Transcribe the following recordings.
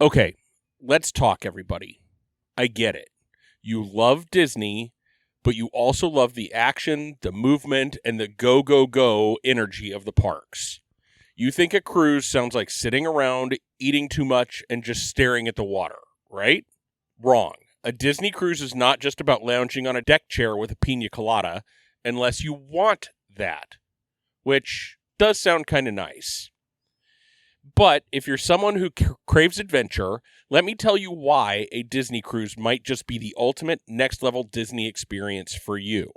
Okay, let's talk, everybody. I get it. You love Disney, but you also love the action, the movement, and the go, go, go energy of the parks. You think a cruise sounds like sitting around, eating too much, and just staring at the water, right? Wrong. A Disney cruise is not just about lounging on a deck chair with a pina colada, unless you want that, which does sound kind of nice. But if you're someone who craves adventure, let me tell you why a Disney cruise might just be the ultimate next-level Disney experience for you.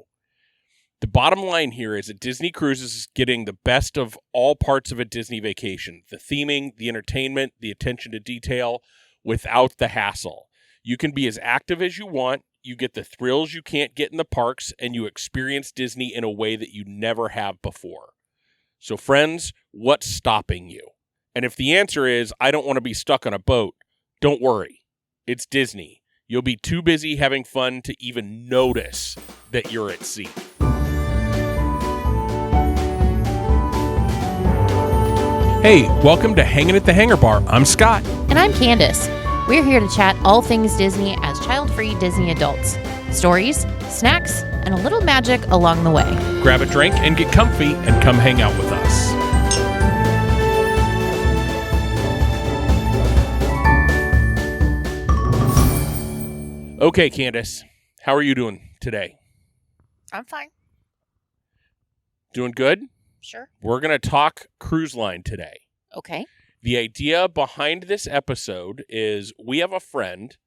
The bottom line here is that Disney Cruises is getting the best of all parts of a Disney vacation. The theming, the entertainment, the attention to detail, without the hassle. You can be as active as you want, you get the thrills you can't get in the parks, and you experience Disney in a way that you never have before. So friends, what's stopping you? And if the answer is, I don't want to be stuck on a boat, don't worry. It's Disney. You'll be too busy having fun to even notice that you're at sea. Hey, welcome to Hangin at the Hangar Bar. I'm Scott. And I'm Candice. We're here to chat all things Disney as child-free Disney adults. Stories, snacks, and a little magic along the way. Grab a drink and get comfy and come hang out with us. Okay, Candice, how are you doing today? I'm fine. Doing good? Sure. We're going to talk cruise line today. Okay. The idea behind this episode is we have a friend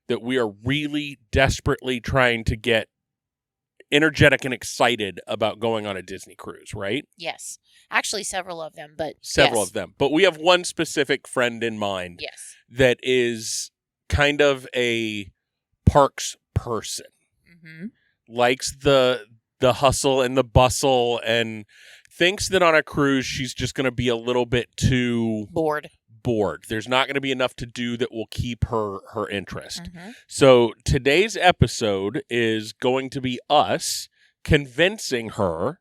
that we are really desperately trying to get energetic and excited about going on a Disney cruise, right? Yes. Actually, several of them, but Several yes. of them. But we have one specific friend in mind Yes. that is kind of a parks person. Mm-hmm. Likes the hustle and the bustle and thinks that on a cruise she's just going to be a little bit too bored. There's not going to be enough to do that will keep her interest. Mm-hmm. So today's episode is going to be us convincing her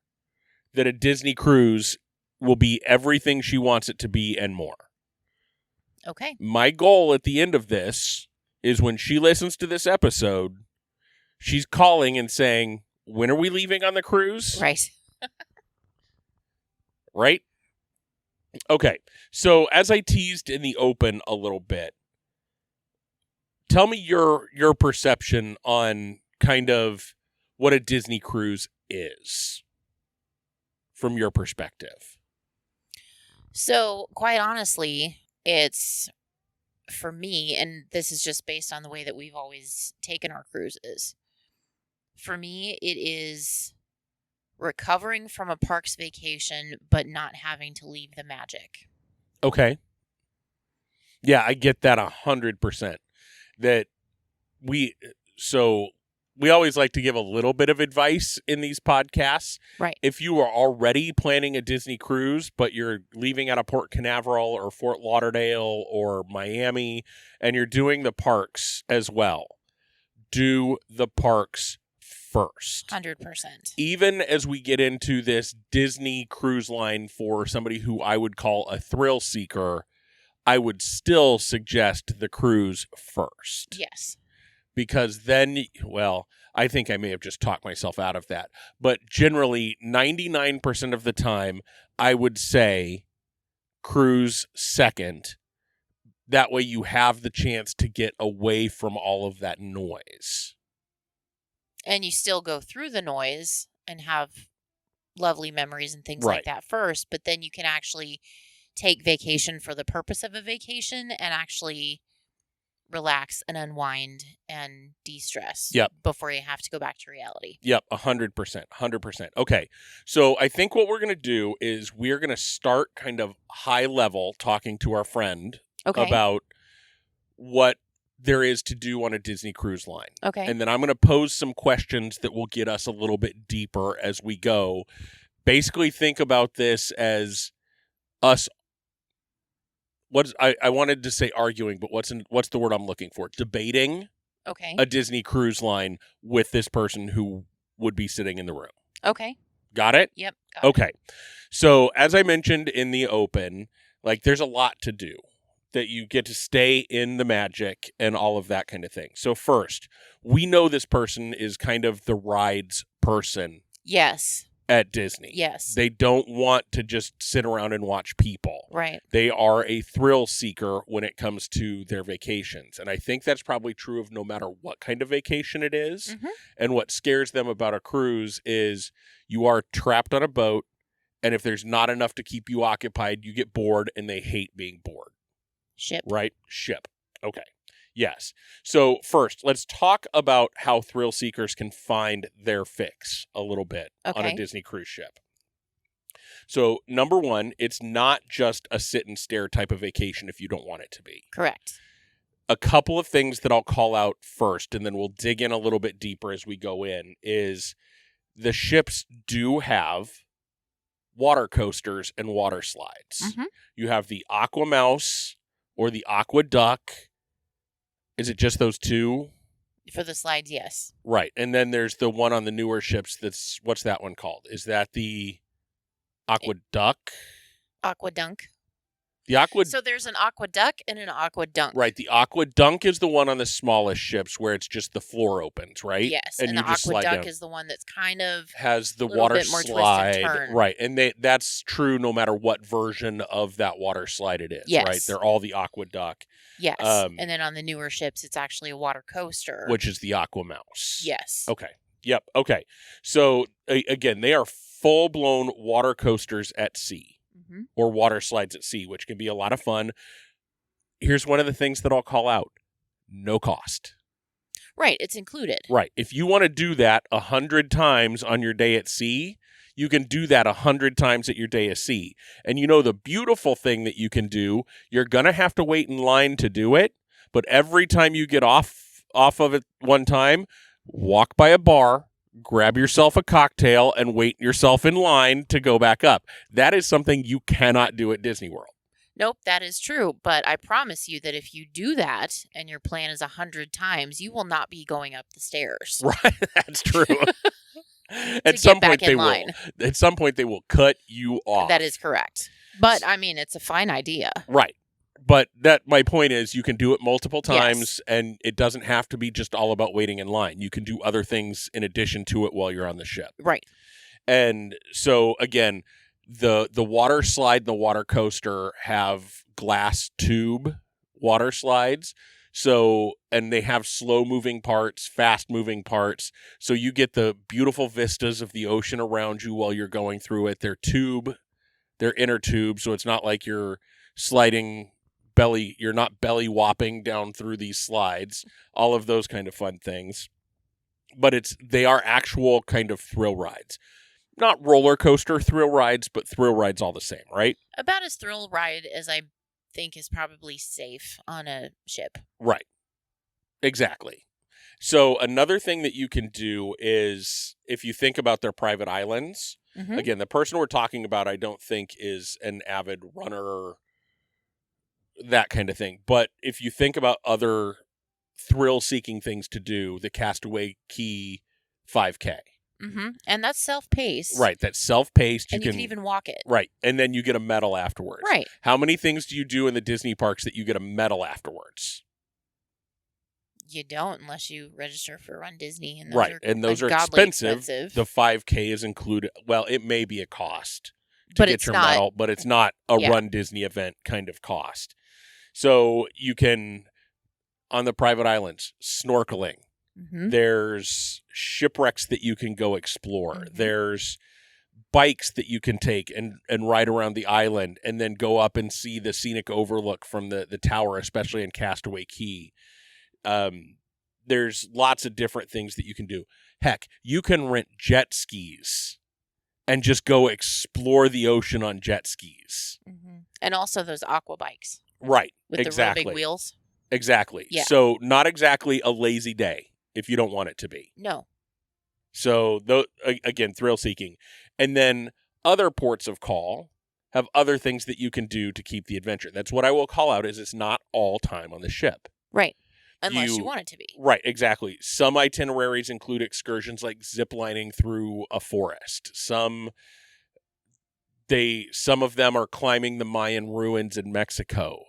that a Disney cruise will be everything she wants it to be and more. Okay. My goal at the end of this is when she listens to this episode, she's calling and saying, when are we leaving on the cruise? Right. Right? Okay. So as I teased in the open a little bit, tell me your perception on kind of what a Disney cruise is from your perspective. So, quite honestly, it's, for me, and this is just based on the way that we've always taken our cruises, for me, it is recovering from a parks vacation, but not having to leave the magic. Okay. Yeah, I get that 100%. That we always like to give a little bit of advice in these podcasts. Right. If you are already planning a Disney cruise, but you're leaving out of Port Canaveral or Fort Lauderdale or Miami, and you're doing the parks as well, do the parks first. 100%. Even as we get into this Disney cruise line for somebody who I would call a thrill seeker, I would still suggest the cruise first. Yes. Because then, well, I think I may have just talked myself out of that. But generally, 99% of the time, I would say cruise second. That way you have the chance to get away from all of that noise. And you still go through the noise and have lovely memories and things Right. like that first, but then you can actually take vacation for the purpose of a vacation and actually relax and unwind and de-stress. Yep. Before you have to go back to reality. Yep, 100%. 100%. Okay, so I think what we're going to do is we're going to start kind of high level talking to our friend about what there is to do on a Disney cruise line. Okay. And then I'm going to pose some questions that will get us a little bit deeper as we go. Basically, think about this as us. I wanted to say arguing, but what's the word I'm looking for? Debating a Disney cruise line with this person who would be sitting in the room. Okay. Got it? Yep. Okay. So as I mentioned in the open, like there's a lot to do. that you get to stay in the magic and all of that kind of thing. So first, we know this person is kind of the rides person Yes. at Disney. Yes. They don't want to just sit around and watch people. Right. They are a thrill seeker when it comes to their vacations. And I think that's probably true of no matter what kind of vacation it is. Mhm. And what scares them about a cruise is you are trapped on a boat, and if there's not enough to keep you occupied, you get bored, and they hate being bored. Ship. Right? Ship. Okay. Yes. So first, let's talk about how thrill seekers can find their fix a little bit on a Okay. Disney cruise ship. So number one, it's not just a sit and stare type of vacation if you don't want it to be. Correct. A couple of things that I'll call out first, and then we'll dig in a little bit deeper as we go in, is the ships do have water coasters and water slides. Mhm. You have the Aqua Mouse or the Aqua Duck. Is it just those two? For the slides, yes. Right. And then there's the one on the newer ships that's, what's that one called? Is that the Aqua Duck? Aqua Dunk. The Aqua... So there's an Aqua Duck and an Aqua Dunk. Right. The Aqua Dunk is the one on the smallest ships where it's just the floor opens, right? Yes. And And you the just Aqua slide Duck down. is the one that's kind of Has the little water bit more twist and slide. turn. Right. And that's true no matter what version of that water slide it is, Yes. right? They're all the Aqua Duck, yes. Um, And then on the newer ships, it's actually a water coaster. which is the Aqua Mouse. Yes. Okay. Yep. Okay. So again, they are full-blown water coasters at sea. Mhm. Or water slides at sea, which can be a lot of fun. Here's one of the things that I'll call out. No cost. Right. It's included. Right. If you want to do that 100 times on your day at sea, you can do that 100 times at your day at sea. And you know the beautiful thing that you can do, you're going to have to wait in line to do it, but every time you get off of it one time, walk by a bar, grab yourself a cocktail, and wait yourself in line to go back up. That is something you cannot do at Disney World. Nope, that is true. But I promise you that if you do that and your plan is 100 times, you will not be going up the stairs. Right, that's true. To At some get back point in they line. will. At some point they will cut you off. That is correct. But I mean, it's a fine idea. Right. But my point is you can do it multiple times, Yes. and it doesn't have to be just all about waiting in line. You can do other things in addition to it while you're on the ship. Right. And so again, the water slide and the water coaster have glass tube water slides. So, and they have slow moving parts, fast moving parts. So you get the beautiful vistas of the ocean around you while you're going through it. They're inner tube. So it's not like you're sliding you're not belly whopping down through these slides, all of those kind of fun things. But they are actual kind of thrill rides. Not roller coaster thrill rides, but thrill rides all the same, right? About as thrill ride as I think is probably safe on a ship. Right. Exactly. So another thing that you can do is if you think about their private islands, Mhm. again, the person we're talking about, I don't think is an avid runner, that kind of thing. But if you think about other thrill-seeking things to do, the Castaway Cay 5K. Mm-hmm. And that's self-paced. Right, that's self-paced. And you can even walk it. Right, and then you get a medal afterwards. Right. How many things do you do in the Disney parks that you get a medal afterwards? You don't unless you register for Run Disney. And Right, and those are ungodly expensive. The 5K is included. Well, it may be a cost to But get it's your not- medal, but it's not a Yeah. Run Disney event kind of cost. So you can, on the private islands, snorkeling. Mhm. There's shipwrecks that you can go explore. Mhm. There's bikes that you can take and ride around the island and then go up and see the scenic overlook from the tower, especially in Castaway Cay. There's lots of different things that you can do. Heck, you can rent jet skis and just go explore the ocean on jet skis. Mhm. And also those aqua bikes Right. with exactly. the real big wheels. Exactly. Yeah. So not exactly a lazy day if you don't want it to be. No. So again, thrill seeking. And then other ports of call have other things that you can do to keep the adventure. That's what I will call out is it's not all time on the ship. Right. Unless you want it to be. Right, exactly. Some itineraries include excursions like ziplining through a forest. Some Some of them are climbing the Mayan ruins in Mexico.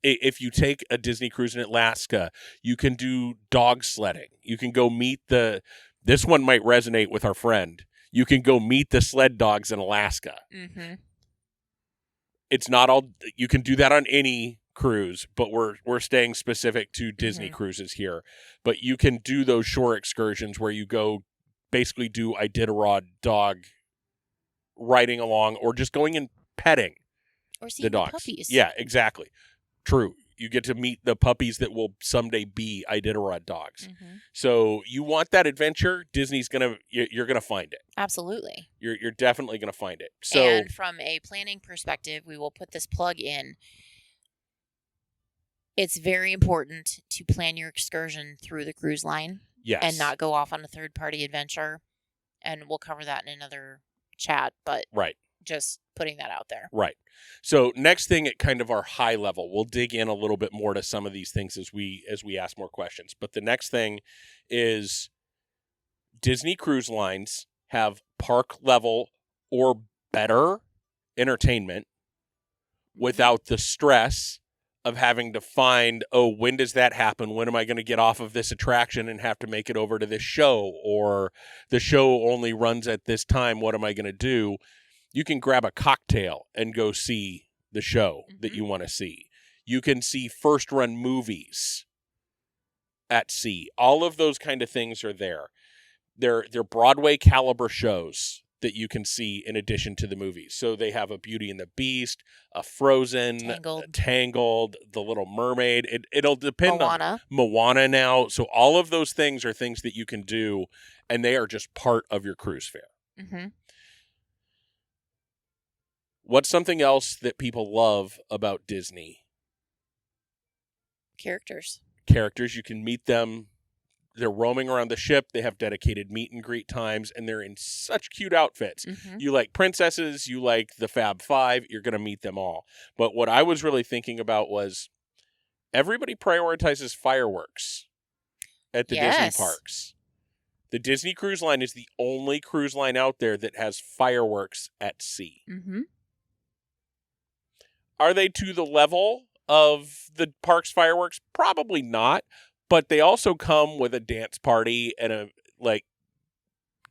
If you take a Disney cruise in Alaska, you can do dog sledding. You can go meet this one might resonate with our friend. You can go meet the sled dogs in Alaska. Mm-hmm. It's not all, you can do that on any cruise, but we're staying specific to Disney cruises here. But you can do those shore excursions where you go basically do Iditarod dog riding along, or just going and petting or seeing the dogs. puppies. Yeah, exactly. True. You get to meet the puppies that will someday be Iditarod dogs. Mm-hmm. So you want that adventure, Disney's you're gonna find it. Absolutely. You're definitely gonna find it. So, and from a planning perspective, we will put this plug in. It's very important to plan your excursion through the cruise line. yes. And not go off on a third-party adventure. And we'll cover that in another chat, but right. Just putting that out there. Right. So next thing at kind of our high level, we'll dig in a little bit more to some of these things as we ask more questions. But the next thing is Disney Cruise Lines have park level or better entertainment without the stress of having to find, when does that happen? When am I going to get off of this attraction and have to make it over to this show? Or the show only runs at this time. What am I going to do? You can grab a cocktail and go see the show that you want to see. You can see first run movies at sea. All of those kind of things are there. They're Broadway caliber shows that you can see in addition to the movies. So they have a Beauty and the Beast, a Frozen, Tangled, The Little Mermaid. It'll depend on Moana now. So all of those things are things that you can do, and they are just part of your cruise fare. Mm-hmm. What's something else that people love about Disney? Characters. You can meet them. They're roaming around the ship. They have dedicated meet and greet times, and they're in such cute outfits. Mm-hmm. You like princesses, you like the Fab Five, you're going to meet them all. But what I was really thinking about was everybody prioritizes fireworks at the Disney parks. The Disney Cruise Line is the only cruise line out there that has fireworks at sea. Mm-hmm. Are they to the level of the park's fireworks? Probably not. But they also come with a dance party and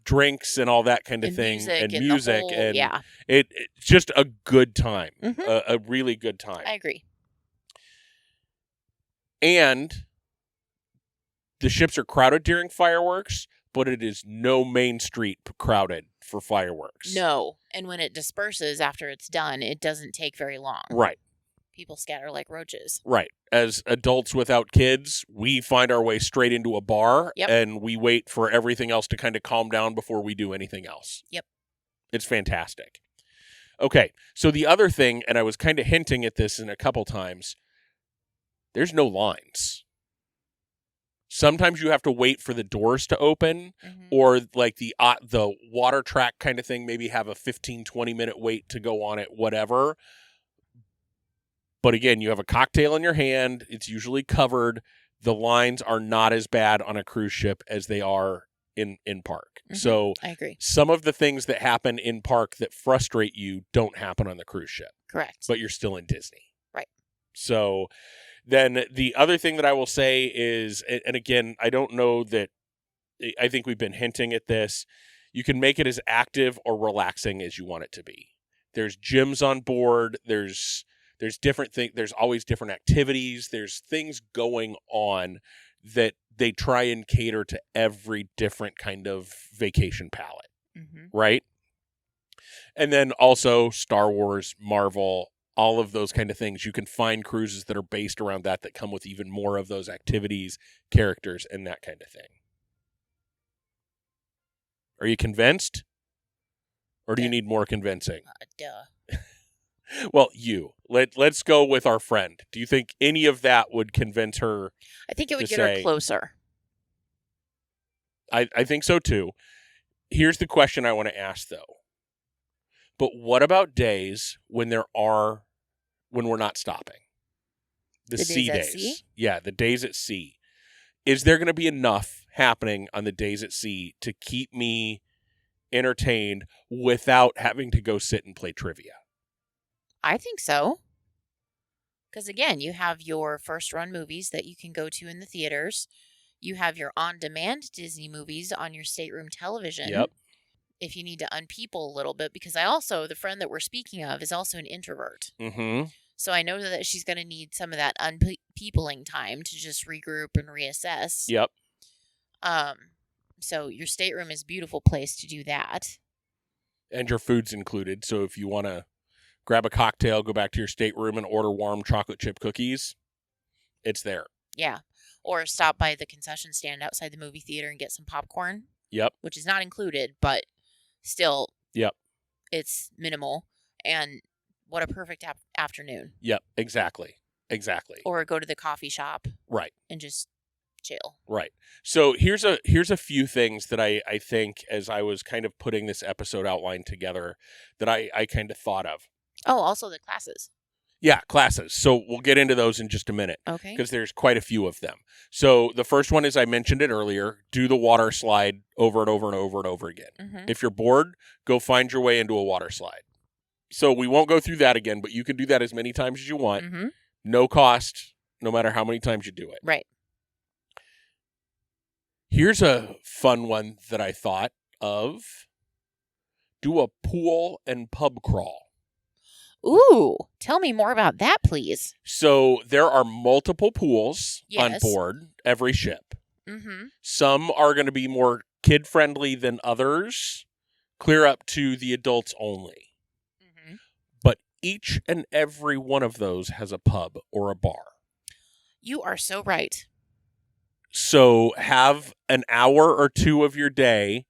drinks and all that kind of thing, and music, it's just a good time, a really good time. I agree. And the ships are crowded during fireworks, but it is no main street crowded for fireworks. No, and when it disperses after it's done, it doesn't take very long. Right. People scatter like roaches. Right. As adults without kids, we find our way straight into a bar, and we wait for everything else to kind of calm down before we do anything else. Yep. It's fantastic. Okay, so the other thing, and I was kind of hinting at this in a couple times, there's no lines. Sometimes you have to wait for the doors to open, or like the water track kind of thing, maybe have a 15, 20-minute wait to go on it, whatever. But again, you have a cocktail in your hand. It's usually covered. The lines are not as bad on a cruise ship as they are in park. So I agree. Some of the things that happen in park that frustrate you don't happen on the cruise ship. Correct. But you're still in Disney. Right. So then the other thing that I will say is, and again, I don't know that, I think we've been hinting at this, you can make it as active or relaxing as you want it to be. There's gyms on board. There's different things. There's always different activities. There's things going on that they try and cater to every different kind of vacation palette, right? And then also Star Wars, Marvel, all of those kind of things. You can find cruises that are based around that come with even more of those activities, characters, and that kind of thing. Are you convinced? Or do you need more convincing? Duh. Well, let's go with our friend. Do you think any of that would convince her? I think it would get her closer. I think so too. Here's the question I want to ask though. But what about days when we're not stopping? The sea days. Sea? Yeah, the days at sea. Is there going to be enough happening on the days at sea to keep me entertained without having to go sit and play trivia. I think so. Because again, you have your first run movies that you can go to in the theaters. You have your on-demand Disney movies on your stateroom television. Yep. If you need to unpeople a little bit, because the friend that we're speaking of is also an introvert. Mm-hmm. So I know that she's going to need some of that unpeopling time to just regroup and reassess. Yep. So your stateroom is a beautiful place to do that. And your food's included. So if you want to grab a cocktail, go back to your stateroom and order warm chocolate chip cookies, it's there. Yeah. Or stop by the concession stand outside the movie theater and get some popcorn. Yep. Which is not included, but still. Yep. It's minimal. And what a perfect afternoon. Yep. Exactly. Or go to the coffee shop. Right. And just chill. Right. So here's a few things that I think as I was kind of putting this episode outline together that I kind of thought of. Oh, also the classes. Yeah, classes. So we'll get into those in just a minute. Okay. Because there's quite a few of them. So the first one is, I mentioned it earlier, do the water slide over and over and over and over again. Mm-hmm. If you're bored, go find your way into a water slide. So we won't go through that again, but you can do that as many times as you want. Mm-hmm. No cost, no matter how many times you do it. Right. Here's a fun one that I thought of. Do a pool and pub crawl. Ooh, tell me more about that, please. So there are multiple pools on Yes. board every ship. Mm-hmm. Some are going to be more kid-friendly than others, clear up to the adults only. Mm-hmm. But each and every one of those has a pub or a bar. You are so right. So have an hour or two of your day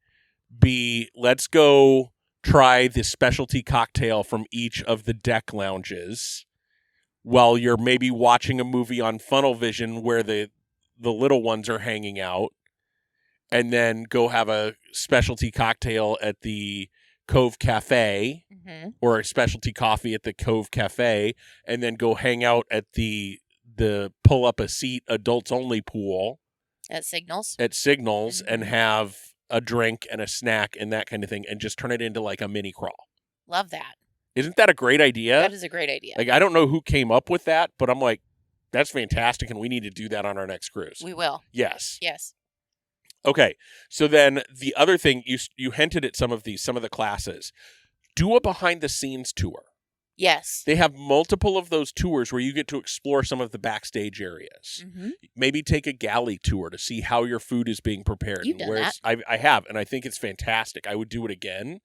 be, let's go try the specialty cocktail from each of the deck lounges while you're maybe watching a movie on Funnel Vision where the little ones are hanging out, and then go have a specialty cocktail at the Cove Cafe Mm-hmm. or a specialty coffee at the Cove Cafe, and then go hang out at the pull up a seat adults only pool At Signals. and have a drink and a snack and that kind of thing, and just turn it into like a mini crawl. Love that. Isn't that a great idea? That is a great idea. Like, I don't know who came up with that, but I'm like, that's fantastic, and we need to do that on our next cruise. We will. Yes. Yes. Okay. So then the other thing, you hinted at some of the classes. Do a behind the scenes tour. Yes. They have multiple of those tours where you get to explore some of the backstage areas. Mm-hmm. Maybe take a galley tour to see how your food is being prepared. You've done that. I have, and I think it's fantastic. I would do it again.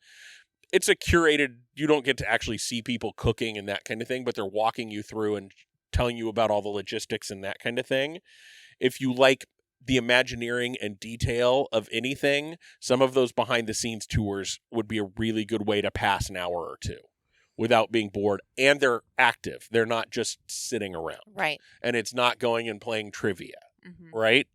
It's a curated, you don't get to actually see people cooking and that kind of thing, but they're walking you through and telling you about all the logistics and that kind of thing. If you like the Imagineering and detail of anything, some of those behind the scenes tours would be a really good way to pass an hour or two without being bored. And they're active. They're not just sitting around. Right. And it's not going and playing trivia, Mm-hmm. right?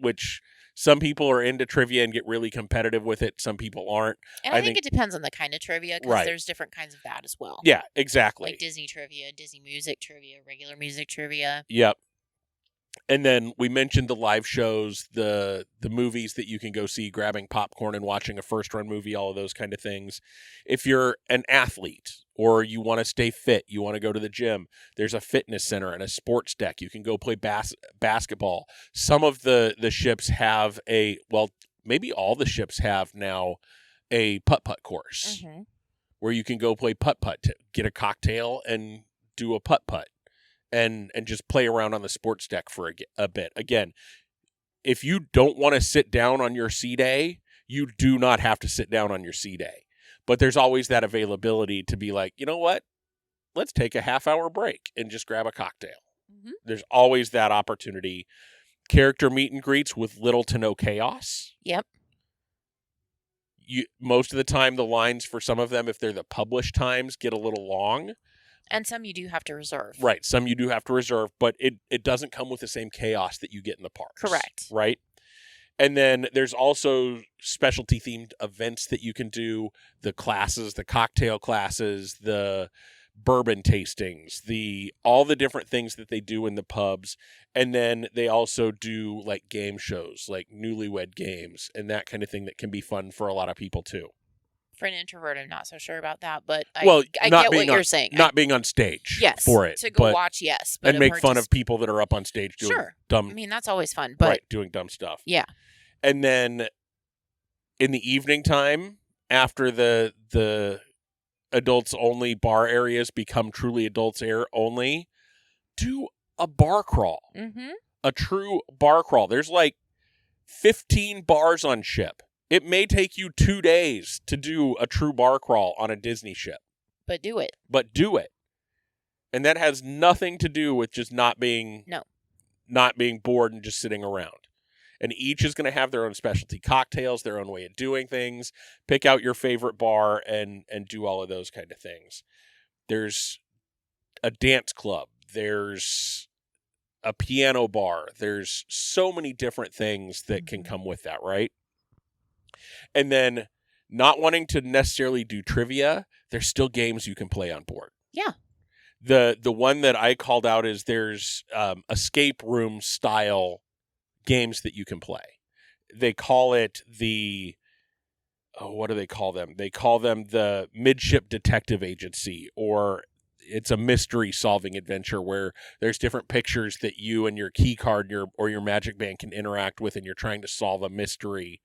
Which some people are into trivia and get really competitive with it. Some people aren't. And I think it depends on the kind of trivia, because Right. there's different kinds of that as well. Yeah, exactly. Like Disney trivia, Disney music trivia, regular music trivia. Yep. And then we mentioned the live shows, the movies that you can go see, grabbing popcorn and watching a first run movie, all of those kind of things. If you're an athlete or you want to stay fit, you want to go to the gym, there's a fitness center and a sports deck. You can go play basketball. Some of the ships have maybe all the ships have now a putt-putt course Mm-hmm. where you can go play putt-putt, to get a cocktail and do a putt-putt. And just play around on the sports deck for a bit. Again, if you don't want to sit down on your sea day, you do not have to sit down on your sea day. But there's always that availability to be like, you know what? Let's take a half-hour break and just grab a cocktail. Mm-hmm. There's always that opportunity. Character meet and greets with little to no chaos. Yep. Most of the time, the lines for some of them, if they're the published times, get a little long. And some you do have to reserve. Right. Some you do have to reserve, but it doesn't come with the same chaos that you get in the parks. Correct. Right. And then there's also specialty themed events that you can do, the classes, the cocktail classes, the bourbon tastings, all the different things that they do in the pubs. And then they also do like game shows, like newlywed games and that kind of thing that can be fun for a lot of people too. For an introvert, I'm not so sure about that, but I not get being what you're saying. Not being on stage Yes, for it. to go watch, yes. But and make fun of people that are up on stage doing dumb... I mean, that's always fun. But doing dumb stuff. Yeah. And then in the evening time, after the adults-only bar areas become truly adults-only, do a bar crawl. Mm-hmm. A true bar crawl. There's like 15 bars on ship. It may take you 2 days to do a true bar crawl on a Disney ship. But do it. And that has nothing to do with just not being bored and just sitting around. And each is going to have their own specialty cocktails, their own way of doing things. Pick out your favorite bar and do all of those kind of things. There's a dance club. There's a piano bar. There's so many different things that can come with that, right? And then not wanting to necessarily do trivia, there's still games you can play on board. Yeah. The one that I called out is there's escape room style games that you can play. They call it what do they call them? They call them the Midship Detective Agency, or it's a mystery solving adventure where there's different pictures that you and your key card or your magic band can interact with, and you're trying to solve a mystery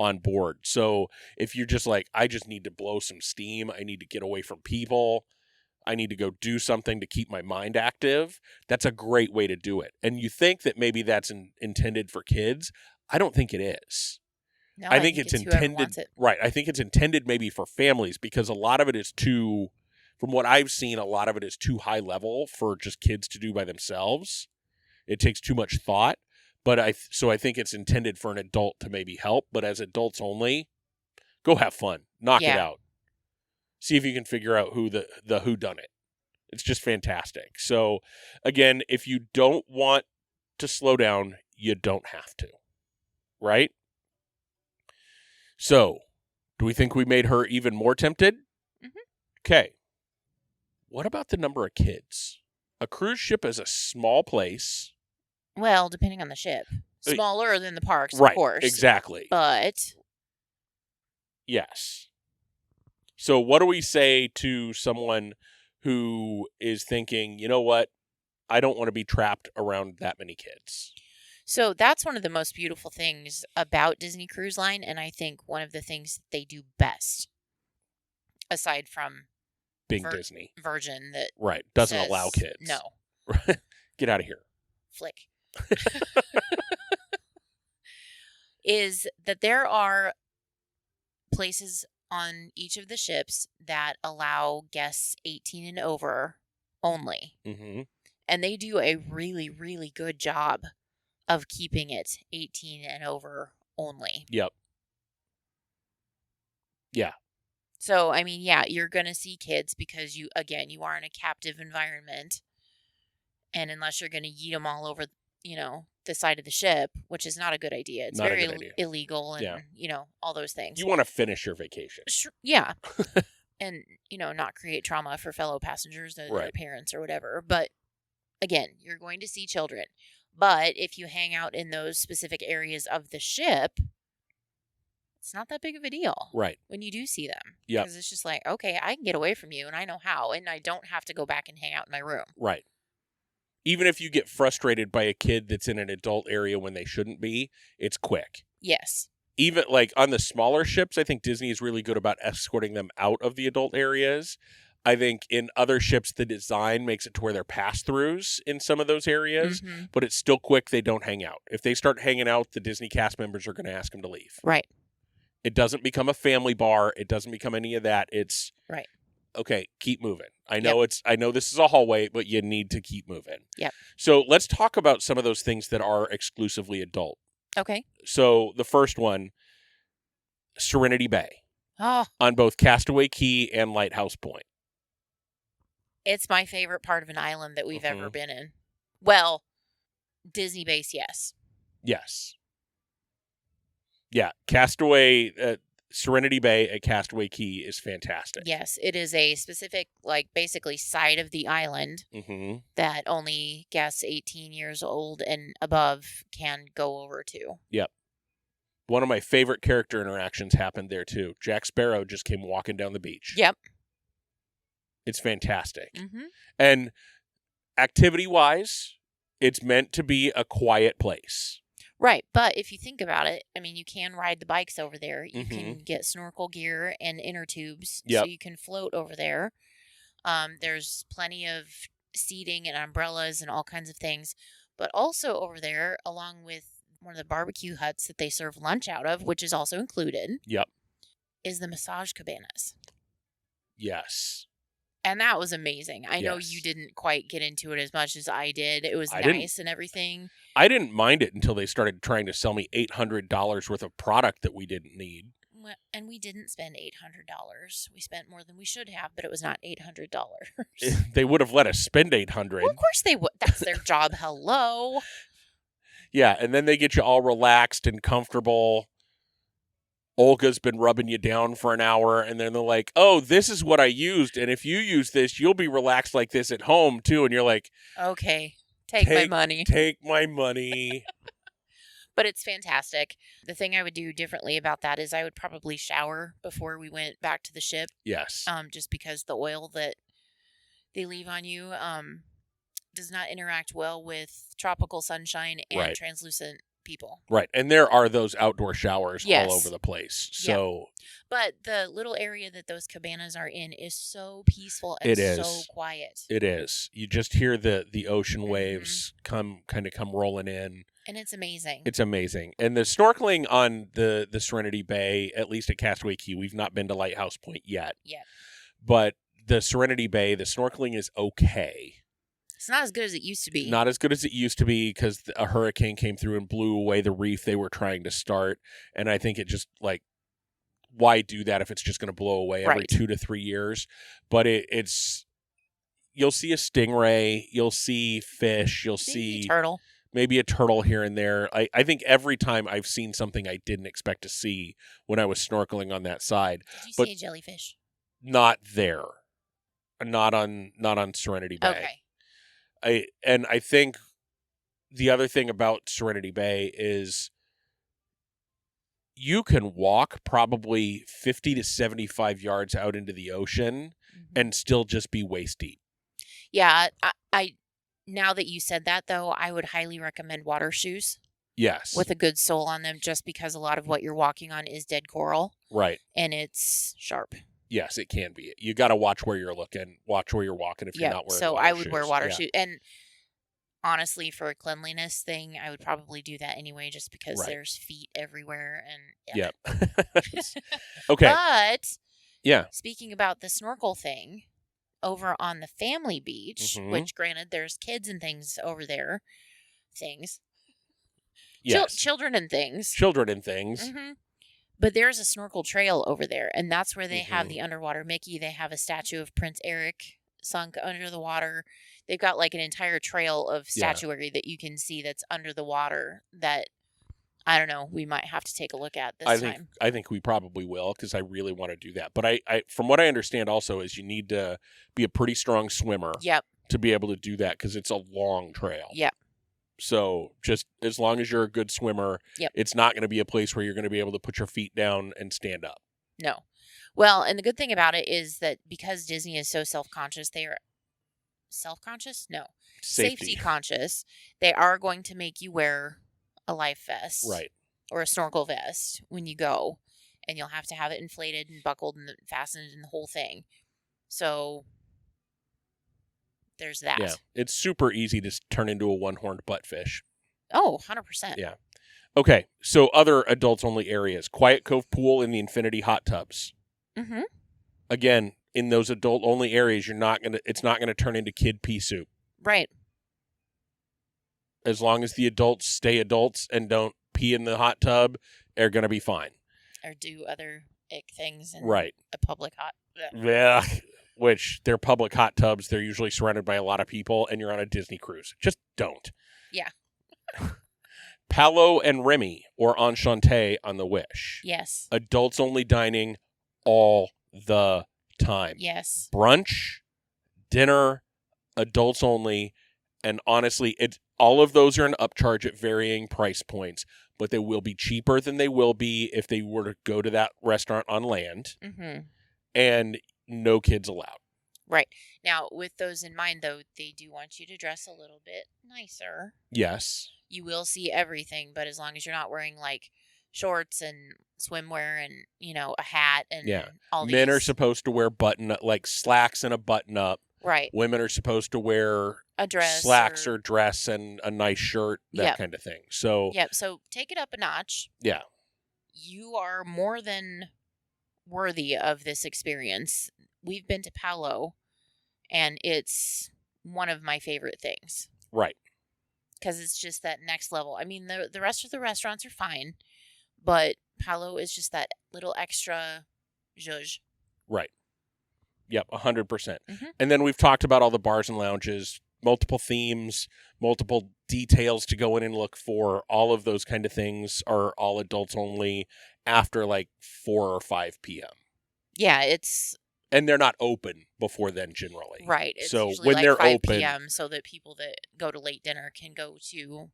on board. So if you're just like, I just need to blow some steam, I need to get away from people, I need to go do something to keep my mind active, that's a great way to do it. And you think that maybe that's intended for kids. I don't think it is. No, I think it's intended, right. I think it's intended maybe for families, because a lot of it is too, from what I've seen, a lot of it is too high level for just kids to do by themselves. It takes too much thought. But so I think it's intended for an adult to maybe help, but as adults only, go have fun. Knock it out. See if you can figure out who the whodunit. It's just fantastic. So again, if you don't want to slow down, you don't have to. Right? So, do we think we made her even more tempted? Mm-hmm. Okay. What about the number of kids? A cruise ship is a small place. Well, depending on the ship. Smaller than the parks, right, of course. Exactly. But yes. So what do we say to someone who is thinking, you know what? I don't want to be trapped around that many kids. So that's one of the most beautiful things about Disney Cruise Line, and I think one of the things that they do best, aside from being Disney. Virgin that doesn't allow kids. No. Get out of here. Flick. Is that there are places on each of the ships that allow guests 18 and over only. Mm-hmm. And they do a really, really good job of keeping it 18 and over only. Yep. Yeah. So, I mean, yeah, you're going to see kids because you are in a captive environment. And unless you're going to yeet them all over, the side of the ship, which is not a good idea. It's not very idea. illegal and, all those things. You want to finish your vacation. Yeah. And, not create trauma for fellow passengers, their parents or whatever. But again, you're going to see children. But if you hang out in those specific areas of the ship, it's not that big of a deal. Right. When you do see them. Yeah. Because it's just like, okay, I can get away from you and I know how. And I don't have to go back and hang out in my room. Right. Even if you get frustrated by a kid that's in an adult area when they shouldn't be, it's quick. Yes. Even like on the smaller ships, I think Disney is really good about escorting them out of the adult areas. I think in other ships, the design makes it to where they're pass-throughs in some of those areas, but it's still quick. They don't hang out. If they start hanging out, the Disney cast members are going to ask them to leave. Right. It doesn't become a family bar. It doesn't become any of that. It's right. Okay, keep moving. I know I know this is a hallway, but you need to keep moving. Yep. So let's talk about some of those things that are exclusively adult. Okay. So the first one, Serenity Bay. Oh. On both Castaway Cay and Lighthouse Point. It's my favorite part of an island that we've ever been in. Well, Disney base, yes. Yes. Yeah, Castaway, Serenity Bay at Castaway Cay is fantastic. Yes, it is a specific, basically side of the island that only guests 18 years old and above can go over to. Yep. one of my favorite character interactions happened there too. Jack Sparrow just came walking down the beach. Yep. It's fantastic. Mm-hmm. And activity-wise, it's meant to be a quiet place. Right. But if you think about it, I mean, you can ride the bikes over there. You Mm-hmm. can get snorkel gear and inner tubes. Yep. So you can float over there. There's plenty of seating and umbrellas and all kinds of things. But also over there, along with one of the barbecue huts that they serve lunch out of, which is also included, Yep. is the massage cabanas. Yes. And that was amazing. I know Yes. you didn't quite get into it as much as I did. It was I nice and everything. I didn't mind it until they started trying to sell me $800 worth of product that we didn't need. And we didn't spend $800. We spent more than we should have, but it was not $800. They would have let us spend $800. Well, of course they would. That's their job. Hello. Yeah, and then they get you all relaxed and comfortable. Olga's been rubbing you down for an hour, and then they're like, oh, this is what I used, and if you use this, you'll be relaxed like this at home, too. And you're like, okay, take my money. Take my money. But it's fantastic. The thing I would do differently about that is I would probably shower before we went back to the ship. Yes. Just because the oil that they leave on you does not interact well with tropical sunshine and Right. translucent people. Right. And there are those outdoor showers Yes. all over the place. So But the little area that those cabanas are in is so peaceful and It is. so quiet. it is. You just hear the ocean Mm-hmm. waves come rolling in. And it's amazing. It's amazing. And the snorkeling on the Serenity Bay, at least at Castaway Cay, we've not been to Lighthouse Point yet. But the Serenity Bay, the snorkeling is okay. It's not as good as it used to be. Not as good as it used to be because a hurricane came through and blew away the reef they were trying to start. And I think it just, like, why do that if it's just going to blow away every Right. 2 to 3 years? But it's, you'll see a stingray, you'll see fish, you'll see turtle. maybe a turtle here and there. I think every time I've seen something I didn't expect to see when I was snorkeling on that side. Did you But- see a jellyfish? Not there. Not on Serenity Bay. Okay. I think the other thing about Serenity Bay is you can walk probably 50 to 75 yards out into the ocean and still just be waist deep. Yeah, I now that you said that though, I would highly recommend water shoes Yes. with a good sole on them, just because a lot of what you're walking on is dead coral Right. and it's sharp. Yes, it can be. You got to watch where you're looking, watch where you're walking if you're not wearing so water I would wear shoes. water Yeah. shoes. And honestly, for a cleanliness thing, I would probably do that anyway, just because Right. there's feet everywhere. And Yep. Okay. But Yeah. speaking about the snorkel thing, over on the family beach, Mhm. which granted there's kids and things over there, Yes. children and things. Children and things. Hmm. But there's a snorkel trail over there, and that's where they have Mhm. the underwater Mickey. They have a statue of Prince Eric sunk under the water. They've got like an entire trail of Yeah. statuary that you can see that's under the water that, I don't know, we might have to take a look at this time. I think we probably will because I really want to do that. But I from what I understand also is you need to be a pretty strong swimmer Yep. to be able to do that because it's a long trail. Yep. So just as long as you're a good swimmer, Yep. it's not going to be a place where you're going to be able to put your feet down and stand up. No. Well, and the good thing about it is that because Disney is so self-conscious, they are self-conscious? No. Safety conscious. They are going to make you wear a life vest. Right. Or a snorkel vest when you go. And you'll have to have it inflated and buckled and fastened and the whole thing. So there's that. Yeah. It's super easy to turn into a one-horned buttfish. Oh, 100%. Yeah. Okay. So other adults-only areas. Quiet Cove Pool and the Infinity Hot Tubs. Mm-hmm. Again, in those adult-only areas, it's not gonna turn into kid pea soup. Right. As long as the adults stay adults and don't pee in the hot tub, they're gonna be fine. Or do other ick things in Right. a public hot. Yeah. Which they're public hot tubs. They're usually surrounded by a lot of people, and you're on a Disney cruise. Just don't. Yeah. Palo and Remy or Enchante on the Wish. Yes. Adults only dining all the time. Yes. Brunch, dinner, adults only, and honestly, all of those are an upcharge at varying price points. but they will be cheaper than they will be if they were to go to that restaurant on land. Mm-hmm. And no kids allowed. Right. Now, with those in mind, though, they do want you to dress a little bit nicer. Yes. You will see everything, but as long as you're not wearing, like, shorts and swimwear and, a hat and all these. Men are supposed to wear like slacks and a button-up. Right. Women are supposed to wear a dress, slacks or dress and a nice shirt, that kind of thing. So, so take it up a notch. Yeah. You are more than worthy of this experience. We've been to Palo, and it's one of my favorite things. Right. Because it's just that next level. I mean, the rest of the restaurants are fine, but Palo is just that little extra zhuzh. Right. Yep, 100%. Mm-hmm. And then we've talked about all the bars and lounges, multiple themes, multiple details to go in and look for. All of those kind of things are all adults only after like 4 or 5 p.m. Yeah, and they're not open before then generally. Right. It's so usually when like they're 5 open, p.m. so that people that go to late dinner can go to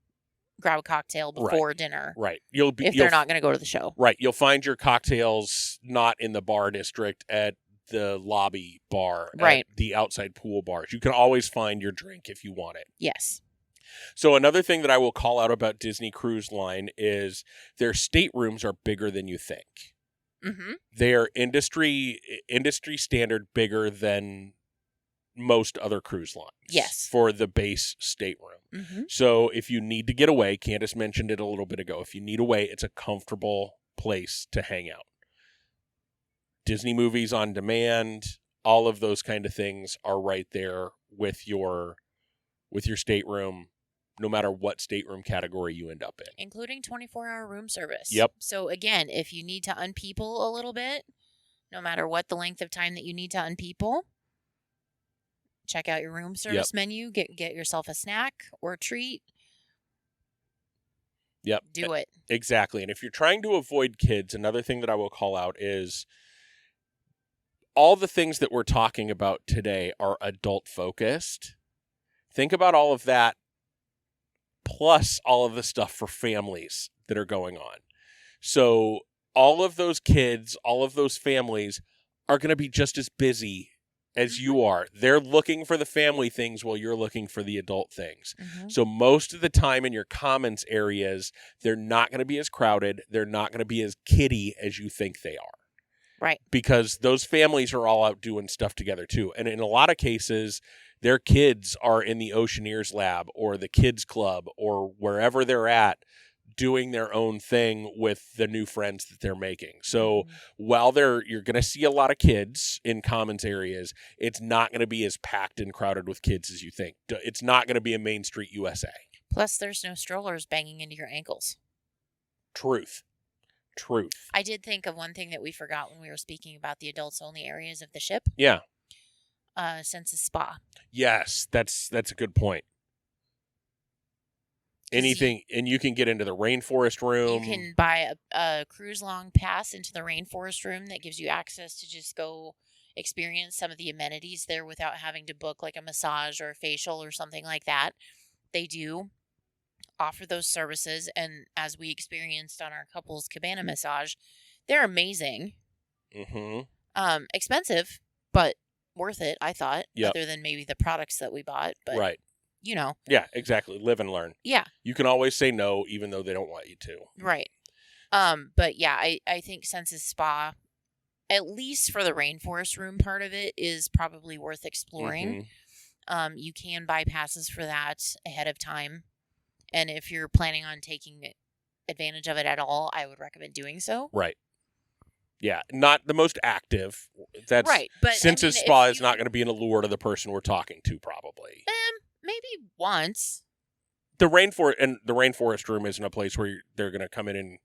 grab a cocktail before dinner. Right. If they're not going to go to the show. Right. You'll find your cocktails not in the bar district at the lobby bar, right, at the outside pool bars. You can always find your drink if you want it. Yes. So another thing that I will call out about Disney Cruise Line is their staterooms are bigger than you think. Mm-hmm. They're industry standard bigger than most other cruise lines. Yes. For the base stateroom. Mm-hmm. So if you need to get away, Candice mentioned it a little bit ago, if you need away, it's a comfortable place to hang out. Disney movies on demand, all of those kind of things are right there with your stateroom, no matter what stateroom category you end up in. Including 24-hour room service. Yep. So again, if you need to unpeople a little bit, no matter what the length of time that you need to unpeople, check out your room service menu, get yourself a snack or a treat. Yep. Do it. Exactly. And if you're trying to avoid kids, another thing that I will call out is all the things that we're talking about today are adult focused. Think about all of that plus all of the stuff for families that are going on. So all of those kids, all of those families are going to be just as busy as you are. They're looking for the family things while you're looking for the adult things. Mm-hmm. So most of the time in your commons areas, they're not going to be as crowded. They're not going to be as kiddie as you think they are. Right. Because those families are all out doing stuff together too. And in a lot of cases, their kids are in the Oceaneers lab or the kids club or wherever they're at doing their own thing with the new friends that they're making. So while you're going to see a lot of kids in commons areas, it's not going to be as packed and crowded with kids as you think. It's not going to be a Main Street USA. Plus, there's no strollers banging into your ankles. Truth. I did think of one thing that we forgot when we were speaking about the adults only areas of the ship. Yeah. Senses Spa. Yes, that's a good point. Anything, and you can get into the rainforest room. You can buy a cruise long pass into the rainforest room that gives you access to just go experience some of the amenities there without having to book like a massage or a facial or something like that. They do offer those services, and as we experienced on our couples cabana massage, they're amazing. Mm-hmm. Expensive, but worth it, I thought. Yep. Other than maybe the products that we bought, but right. Yeah, exactly. Live and learn. Yeah. You can always say no, even though they don't want you to. Right. But yeah, I think Senses Spa, at least for the rainforest room part of it, is probably worth exploring. Mm-hmm. You can buy passes for that ahead of time. And if you're planning on taking advantage of it at all, I would recommend doing so. Right. Yeah, not the most active. That's right. But Senses Spa is not going to be an allure to the person we're talking to, probably. Maybe once. The rainforest room isn't a place where they're going to come in and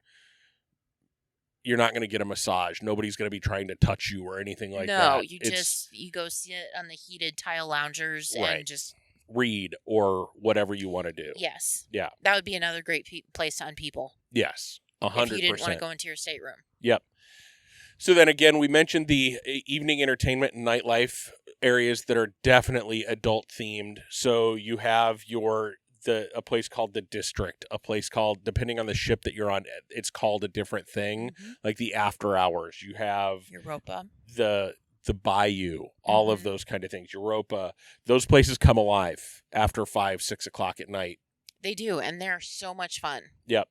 you're not going to get a massage. Nobody's going to be trying to touch you or anything like that. No, you go sit on the heated tile loungers and just read or whatever you want to do. Yes. Yeah. That would be another great place to unpeople. Yes. 100%. If you didn't want to go into your stateroom. Yep. So then again, we mentioned the evening entertainment and nightlife areas that are definitely adult themed. So you have a place called the District, a place called, depending on the ship that you're on, it's called a different thing. Mhm. Like the after hours, you have Europa. the Bayou, all of Mhm. those kind of things. Europa, those places come alive after 5, 6 o'clock at night. They do, and they're so much fun. Yep.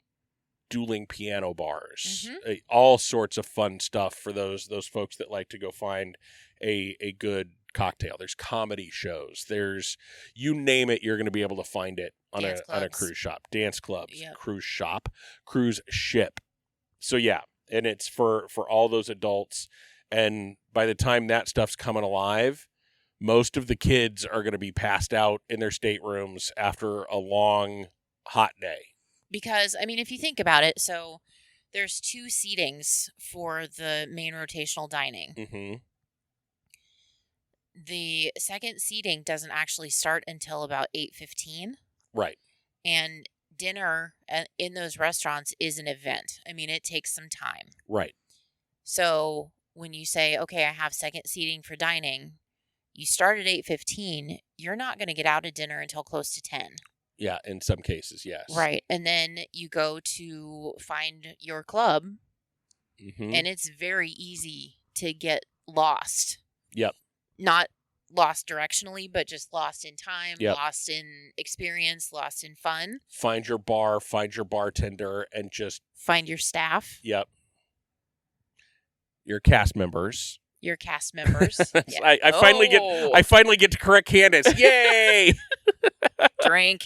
Dueling piano bars, Mhm. all sorts of fun stuff for those folks that like to go find a good cocktail. There's comedy shows. There's, you name it, you're going to be able to find it on Dance a clubs. cruise shop. Dance clubs, Yep. cruise ship. So yeah, and it's for all those adults. And by the time that stuff's coming alive, most of the kids are going to be passed out in their staterooms after a long, hot day. Because, I mean, if you think about it, so there's 2 seatings for the main rotational dining. Mm-hmm. The second seating doesn't actually start until about 8:15. Right. And dinner in those restaurants is an event. I mean, it takes some time. Right. So when you say, okay, I have second seating for dining, you start at 8:15, you're not going to get out of dinner until close to 10. Yeah, in some cases, yes. Right. And then you go to find your club, Mm-hmm. and it's very easy to get lost. Yep. Not lost directionally, but just lost in time, Yep. lost in experience, lost in fun. Find your bar, find your bartender, and just Find your staff, yep. Your cast members. your cast members. Yeah. I finally get to correct Candice. Yay! Drink.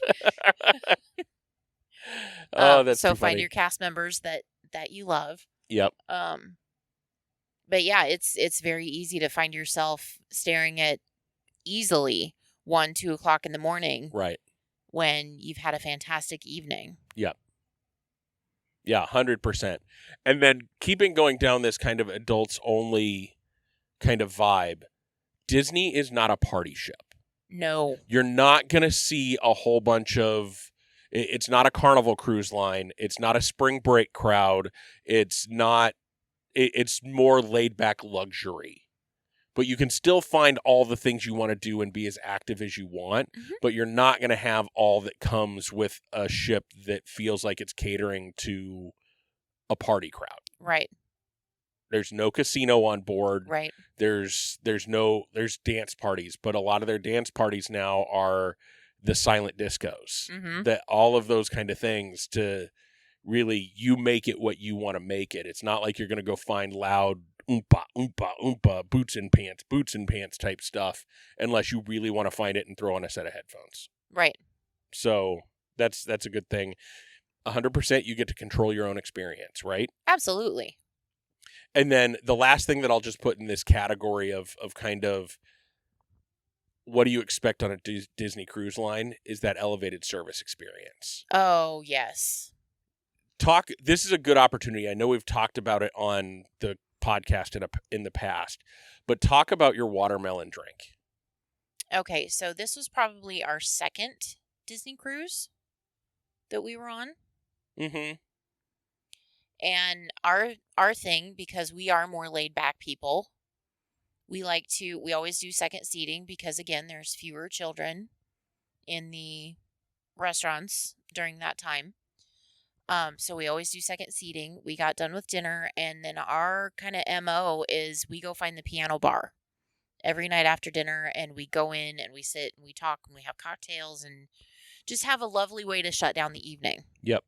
Oh, that's so too find funny. your cast members that you love. Yep. But yeah, it's very easy to find yourself staring at easily 1, 2 o'clock in the morning. Right. When you've had a fantastic evening. Yep. Yeah, 100%. And then keeping going down this kind of adults only kind of vibe, Disney is not a party ship. No. You're not going to see a whole bunch of, it's not a Carnival cruise line. It's not a spring break crowd. It's more laid back luxury. But you can still find all the things you want to do and be as active as you want. Mm-hmm. But you're not going to have all that comes with a ship that feels like it's catering to a party crowd. Right. There's no casino on board. Right. There's dance parties, but a lot of their dance parties now are the silent discos. Mm-hmm. That all of those kind of things to really, you make it what you want to make it. It's not like you're going to go find loud oompa, oompa, oompa, boots in pants type stuff, unless you really want to find it and throw on a set of headphones. Right. So that's a good thing. 100% you get to control your own experience, right? Absolutely. And then the last thing that I'll just put in this category of kind of what do you expect on a Disney cruise line is that elevated service experience. Oh, yes. This is a good opportunity. I know we've talked about it on the podcast in the past, but talk about your watermelon drink. Okay, so this was probably our second Disney cruise that we were on. Mm-hmm. And our thing, because we are more laid back people, we always do second seating because, again, there's fewer children in the restaurants during that time. So we always do second seating. We got done with dinner, and then our kind of MO is we go find the piano bar every night after dinner, and we go in and we sit and we talk and we have cocktails and just have a lovely way to shut down the evening. Yep.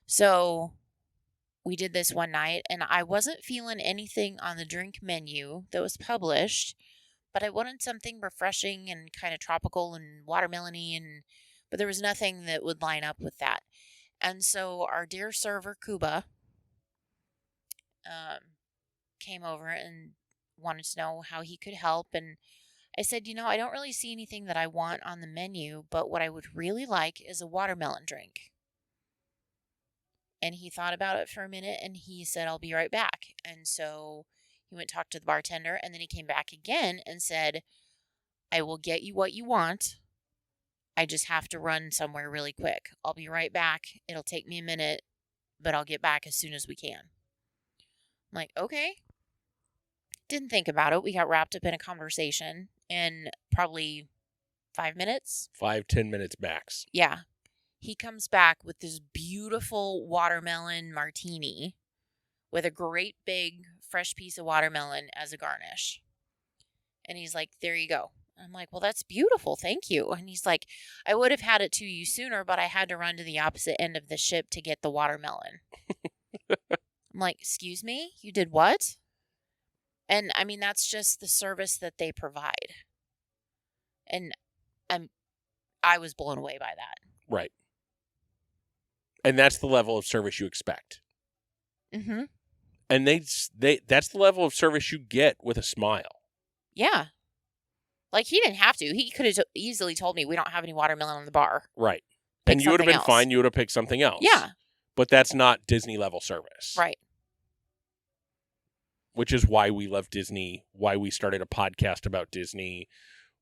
So we did this one night, and I wasn't feeling anything on the drink menu that was published, but I wanted something refreshing and kind of tropical and watermelon-y, but there was nothing that would line up with that. And so our dear server, Cuba, came over and wanted to know how he could help. And I said, I don't really see anything that I want on the menu, but what I would really like is a watermelon drink. And he thought about it for a minute, and he said, I'll be right back. And so he went and talked to the bartender, and then he came back again and said, I will get you what you want. I just have to run somewhere really quick. I'll be right back. It'll take me a minute, but I'll get back as soon as we can. I'm like, okay. Didn't think about it. We got wrapped up in a conversation, and probably 5 minutes? 5-10 minutes max. Yeah. He comes back with this beautiful watermelon martini with a great big fresh piece of watermelon as a garnish. And he's like, there you go. I'm like, well, that's beautiful. Thank you. And he's like, I would have had it to you sooner, but I had to run to the opposite end of the ship to get the watermelon. I'm like, excuse me? You did what? And I mean, that's just the service that they provide. And I was blown away by that. Right. And that's the level of service you expect. Mm-hmm. And that's the level of service you get with a smile. Yeah. Like, he didn't have to. He could have easily told me we don't have any watermelon on the bar. Right. Pick And you would have something been else. fine. You would have picked something else. Yeah. But that's not Disney level service. Right. Which is why we love Disney, why we started a podcast about Disney,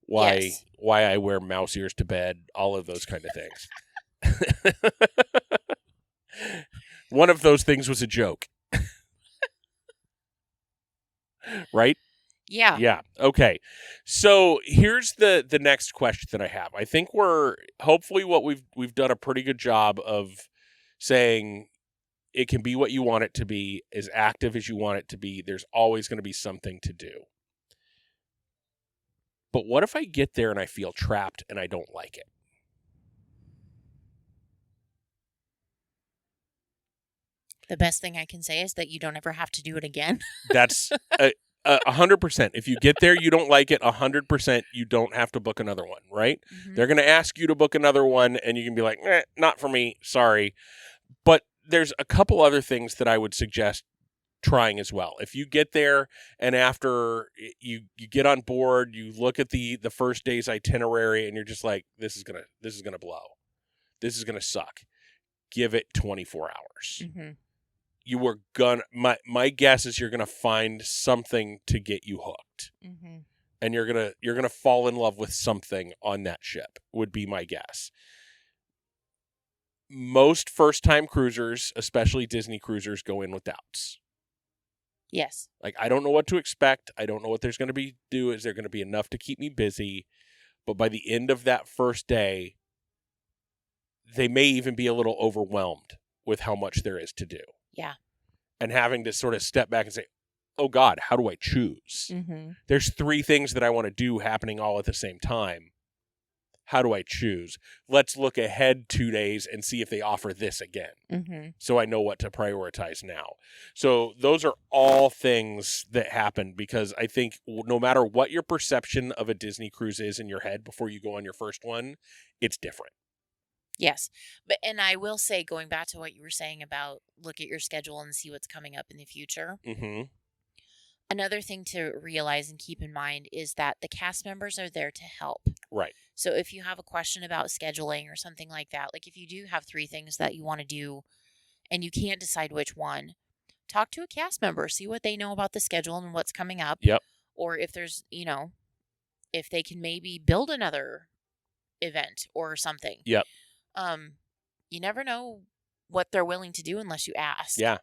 why I wear mouse ears to bed, all of those kind of things. One of those things was a joke. Right? Yeah. Yeah. Okay. So here's the next question that I have. I think hopefully what we've done a pretty good job of saying it can be what you want it to be, as active as you want it to be. There's always going to be something to do. But what if I get there and I feel trapped and I don't like it? The best thing I can say is that you don't ever have to do it again. That's 100%. If you get there, you don't like it, 100%, you don't have to book another one, right? Mm-hmm. They're going to ask you to book another one, and you can be like, not for me, sorry. But there's a couple other things that I would suggest trying as well. If you get there and after you get on board, you look at the first day's itinerary, and you're just like, this is gonna blow. This is gonna suck. Give it 24 hours. Mm-hmm. You were gonna. My guess is you're gonna find something to get you hooked, Mm-hmm. and you're gonna fall in love with something on that ship. Would be my guess. Most first-time cruisers, especially Disney cruisers, go in with doubts. Yes. Like, I don't know what to expect. I don't know what there's going to be. Is there going to be enough to keep me busy? But by the end of that first day, they may even be a little overwhelmed with how much there is to do. Yeah. And having to sort of step back and say, oh God, how do I choose? Mm-hmm. There's 3 things that I want to do happening all at the same time. How do I choose? Let's look ahead 2 days and see if they offer this again. Mm-hmm. So I know what to prioritize now. So those are all things that happen because I think no matter what your perception of a Disney cruise is in your head before you go on your first one, it's different. Yes. And I will say, going back to what you were saying about look at your schedule and see what's coming up in the future. Mm-hmm. Another thing to realize and keep in mind is that the cast members are there to help. Right. So if you have a question about scheduling or something like that, like if you do have 3 things that you want to do and you can't decide which one, talk to a cast member, see what they know about the schedule and what's coming up. Yep. Or if there's, if they can maybe build another event or something. Yep. You never know what they're willing to do unless you ask. Yeah.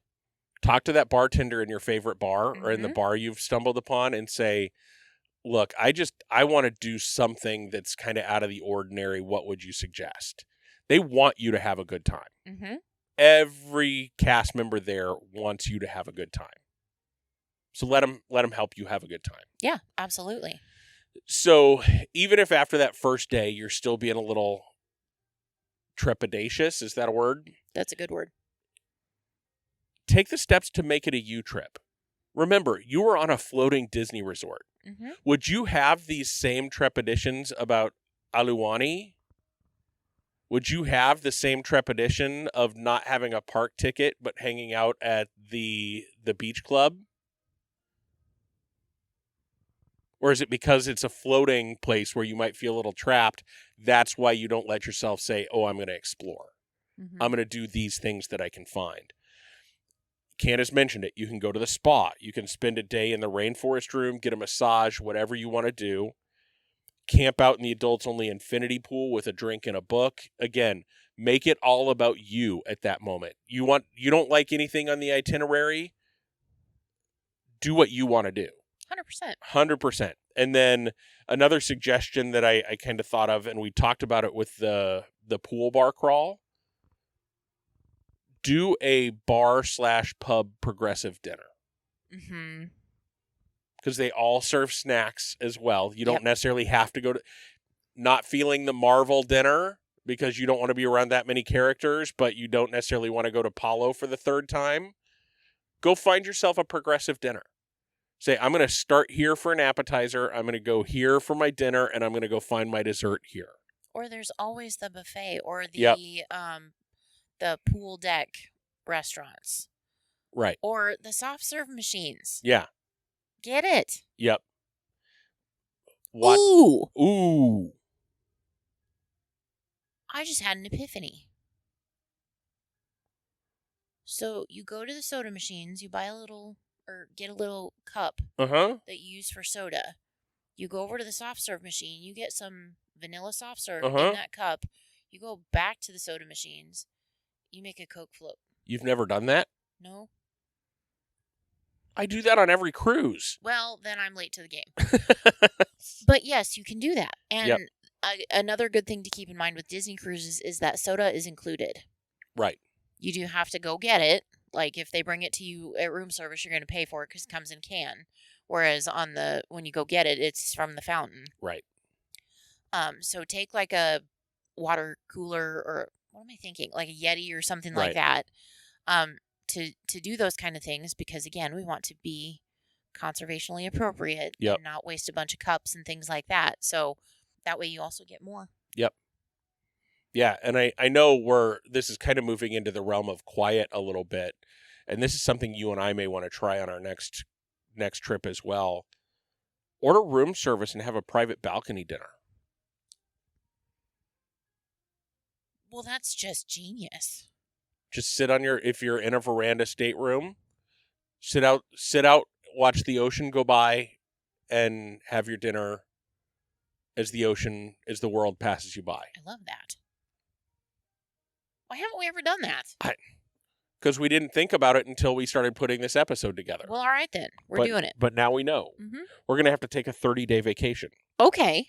Talk to that bartender in your favorite bar or in the Mhm. bar you've stumbled upon and say, look, I want to do something that's kind of out of the ordinary. What would you suggest? They want you to have a good time. Mm-hmm. Every cast member there wants you to have a good time. So let them help you have a good time. Yeah, absolutely. So even if after that first day you're still being a little trepidatious, is that a word? That's a good word. Take the steps to make it a you trip. Remember, you were on a floating Disney resort. Mm-hmm. Would you have these same trepidations about Aluani? Would you have the same trepidation of not having a park ticket but hanging out at the beach club? Or is it because it's a floating place where you might feel a little trapped, that's why you don't let yourself say, oh, I'm going to explore. Mm-hmm. I'm going to do these things that I can find. Candice mentioned it. You can go to the spa. You can spend a day in the rainforest room, get a massage, whatever you want to do. Camp out in the adults-only infinity pool with a drink and a book. Again, make it all about you at that moment. You don't like anything on the itinerary? Do what you want to do. 100%. 100%. And then another suggestion that I kind of thought of, and we talked about it with the pool bar crawl, do a bar/pub progressive dinner. Mm-hmm. Because they all serve snacks as well. You don't Yep. necessarily have to go to, not feeling the Marvel dinner because you don't want to be around that many characters, but you don't necessarily want to go to Palo for the third time. Go find yourself a progressive dinner. Say, I'm going to start here for an appetizer, I'm going to go here for my dinner, and I'm going to go find my dessert here. Or there's always the buffet or Yep. the pool deck restaurants. Right. Or the soft serve machines. Yeah. Get it. Yep. What? Ooh. I just had an epiphany. So you go to the soda machines, you buy get a little cup Uh-huh. that you use for soda. You go over to the soft serve machine, you get some vanilla soft serve Uh-huh. in that cup. You go back to the soda machines, you make a Coke float. You've never done that? No? I do that on every cruise. Well, then I'm late to the game. But yes, you can do that. And Yep. Another good thing to keep in mind with Disney cruises is that soda is included. Right. You do have to go get it. Like if they bring it to you at room service, you're going to pay for it because it comes in a can. Whereas when you go get it, it's from the fountain. Right. So take like a water cooler or what am I thinking? Like a Yeti or something like Right. that. To do those kind of things because again, we want to be conservationally appropriate Yep. and not waste a bunch of cups and things like that. So that way you also get more. Yep. Yeah, and I know this is kind of moving into the realm of quiet a little bit, and this is something you and I may want to try on our next trip as well. Order room service and have a private balcony dinner. Well, that's just genius. Just sit if you're in a veranda stateroom, sit out, watch the ocean go by, and have your dinner as the world passes you by. I love that. Why haven't we ever done that? Because we didn't think about it until we started putting this episode together. Well, all right then. We're doing it. But now we know. Mm-hmm. We're going to have to take a 30-day vacation. Okay.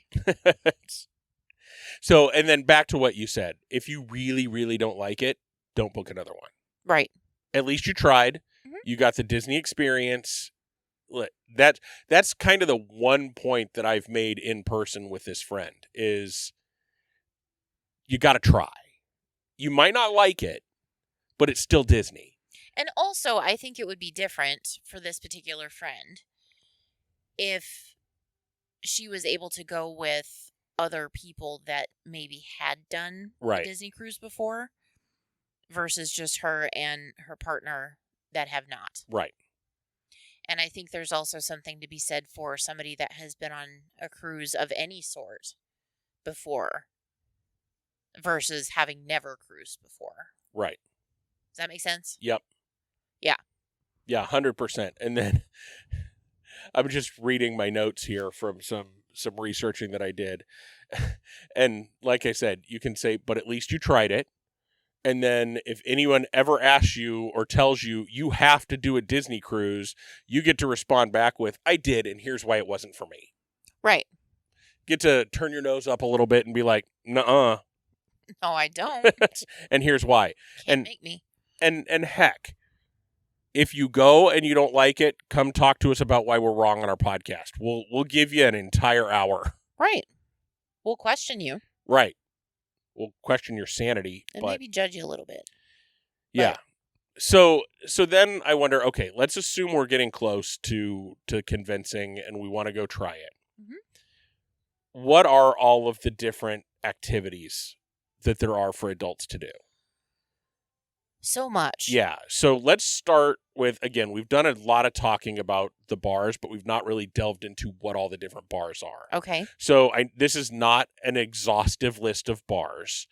So, and then back to what you said. If you really, really don't like it, don't book another one. Right. At least you tried. Mm-hmm. You got the Disney experience. That's kind of the one point that I've made in person with this friend is you got to try. You might not like it, but it's still Disney. And also, I think it would be different for this particular friend if she was able to go with other people that maybe had done a Disney cruise before versus just her and her partner that have not. Right. And I think there's also something to be said for somebody that has been on a cruise of any sort before versus having never cruised before. Right. Does that make sense? Yep. Yeah. Yeah, 100%. And then I'm just reading my notes here from some researching that I did. And like I said, you can say, but at least you tried it. And then if anyone ever asks you or tells you you have to do a Disney cruise, you get to respond back with, I did, and here's why it wasn't for me. Right. Get to turn your nose up a little bit and be like, nuh-uh. No, I don't. And here's why. Can't make me. And heck, if you go and you don't like it, come talk to us about why we're wrong on our podcast. We'll give you an entire hour. Right. We'll question you. Right. We'll question your sanity. And but maybe judge you a little bit. Yeah. So then I wonder, okay, let's assume we're getting close to convincing and we want to go try it. Mm-hmm. What are all of the different activities that there are for adults to do? So much. Yeah. So let's start with, again, we've done a lot of talking about the bars, but we've not really delved into what all the different bars are. Okay. So this is not an exhaustive list of bars,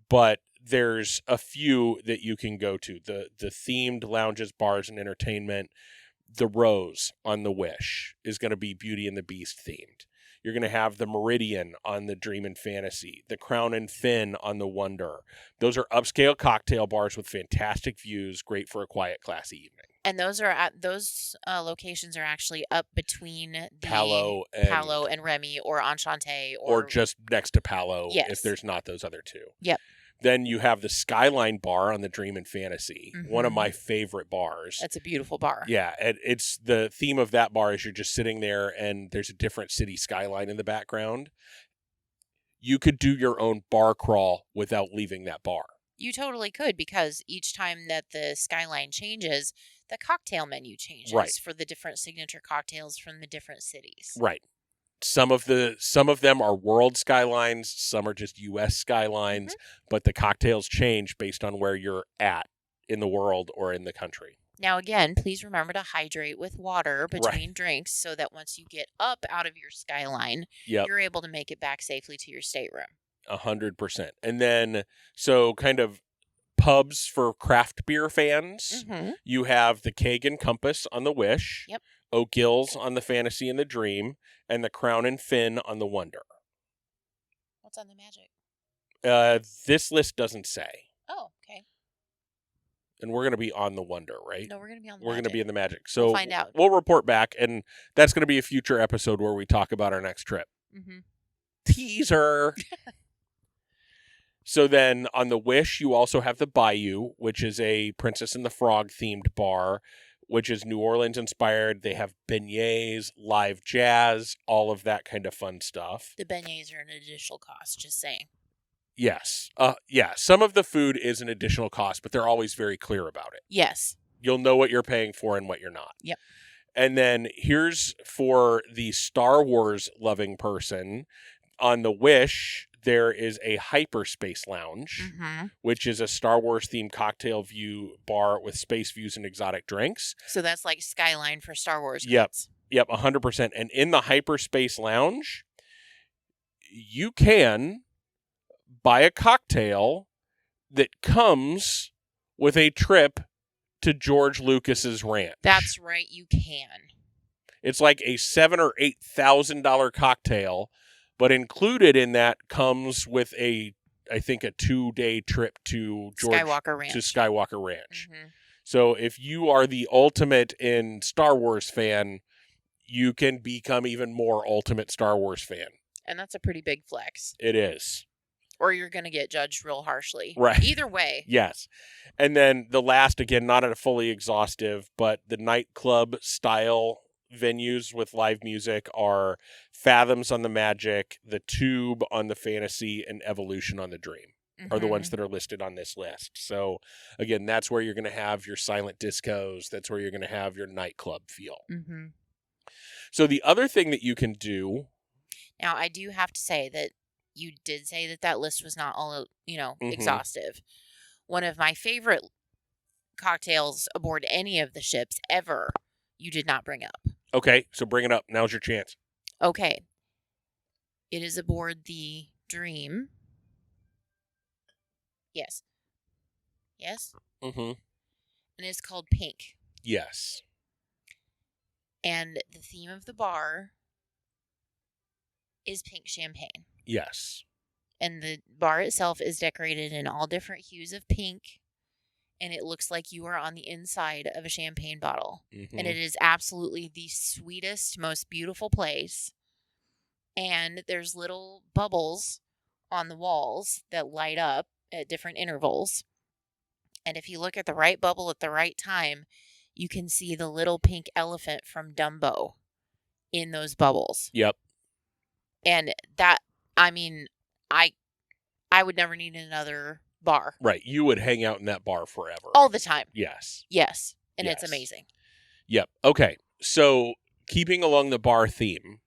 but there's a few that you can go to. The themed lounges, bars, and entertainment. The Rose on the Wish is going to be Beauty and the Beast themed. You're going to have the Meridian on the Dream and Fantasy, the Crown and Fin on the Wonder. Those are upscale cocktail bars with fantastic views, great for a quiet, classy evening. And those locations are actually up between the Palo and Remy or Enchante or just next to Palo Yes. if there's not those other two. Yep. Then you have the Skyline Bar on the Dream and Fantasy, one of Mhm. my favorite bars. That's a beautiful bar. Yeah, and it's the theme of that bar is you're just sitting there and there's a different city skyline in the background. You could do your own bar crawl without leaving that bar. You totally could, because each time that the skyline changes, the cocktail menu changes Right. for the different signature cocktails from the different cities. Right. Some of them are world skylines, some are just US skylines, but the cocktails change based on where you're at in the world or in the country. Now, again, please remember to hydrate with water between drinks so that once you get up out of your skyline, Yep. you're able to make it back safely to your stateroom. 100%. And then, so kind of pubs for craft beer fans, you have the Keg and Compass on the Wish, Yep. O'Gill's on the Fantasy and the Dream, and the Crown and Fin on the Wonder. What's on the Magic? This list doesn't say. Oh, okay. And we're going to be on the Wonder, right? No, we're going to be on the We're Magic. going to be in the Magic. So We'll find out. We'll report back, and that's going to be a future episode where we talk about our next trip. Teaser. So then on the Wish, you also have the Bayou, which is a Princess and the Frog themed bar, which is New Orleans inspired. They have beignets, live jazz, all of that kind of fun stuff. The beignets are an additional cost, just saying. Yes. Yeah, some of the food is an additional cost, but they're always very clear about it. Yes. You'll know what you're paying for and what you're not. Yep. And then here's for the Star Wars loving person. On the Wish, there is a Hyperspace Lounge, which is a Star Wars themed cocktail view bar with space views and exotic drinks. So that's like Skyline for Star Wars. Yep. Kids. Yep, 100%. And in the Hyperspace Lounge, you can buy a cocktail that comes with a trip to George Lucas's ranch. That's right, you can. It's like a $7,000 or $8,000 cocktail, but included in that comes with I think a 2-day trip to Skywalker Ranch. To Skywalker Ranch. So if you are the ultimate in Star Wars fan, you can become even more ultimate Star Wars fan. And that's a pretty big flex. It is. Or you're going to get judged real harshly. Right. Either way. Yes. And then the last, again, not a fully exhaustive, but the nightclub style venues with live music are Fathoms on the Magic, the Tube on the Fantasy, and Evolution on the Dream are the ones that are listed on this list. So again, that's where you're going to have your silent discos. That's where you're going to have your nightclub feel. So the other thing that you can do. Now, I do have to say that you did say that list was not all, exhaustive. One of my favorite cocktails aboard any of the ships ever, you did not bring up. Okay, so bring it up. Now's your chance. Okay. It is aboard the Dream. Yes. Yes? And it's called Pink. Yes. And the theme of the bar is pink champagne. Yes. And the bar itself is decorated in all different hues of pink. And it looks like you are on the inside of a champagne bottle. And it is absolutely the sweetest, most beautiful place. And there's little bubbles on the walls that light up at different intervals. And if you look at the right bubble at the right time, you can see the little pink elephant from Dumbo in those bubbles. Yep. And that, I mean, I would never need another bar. Right. You would hang out in that bar forever. All the time. Yes. Yes. And Yes. it's amazing. Yep. Okay. So keeping along the bar theme,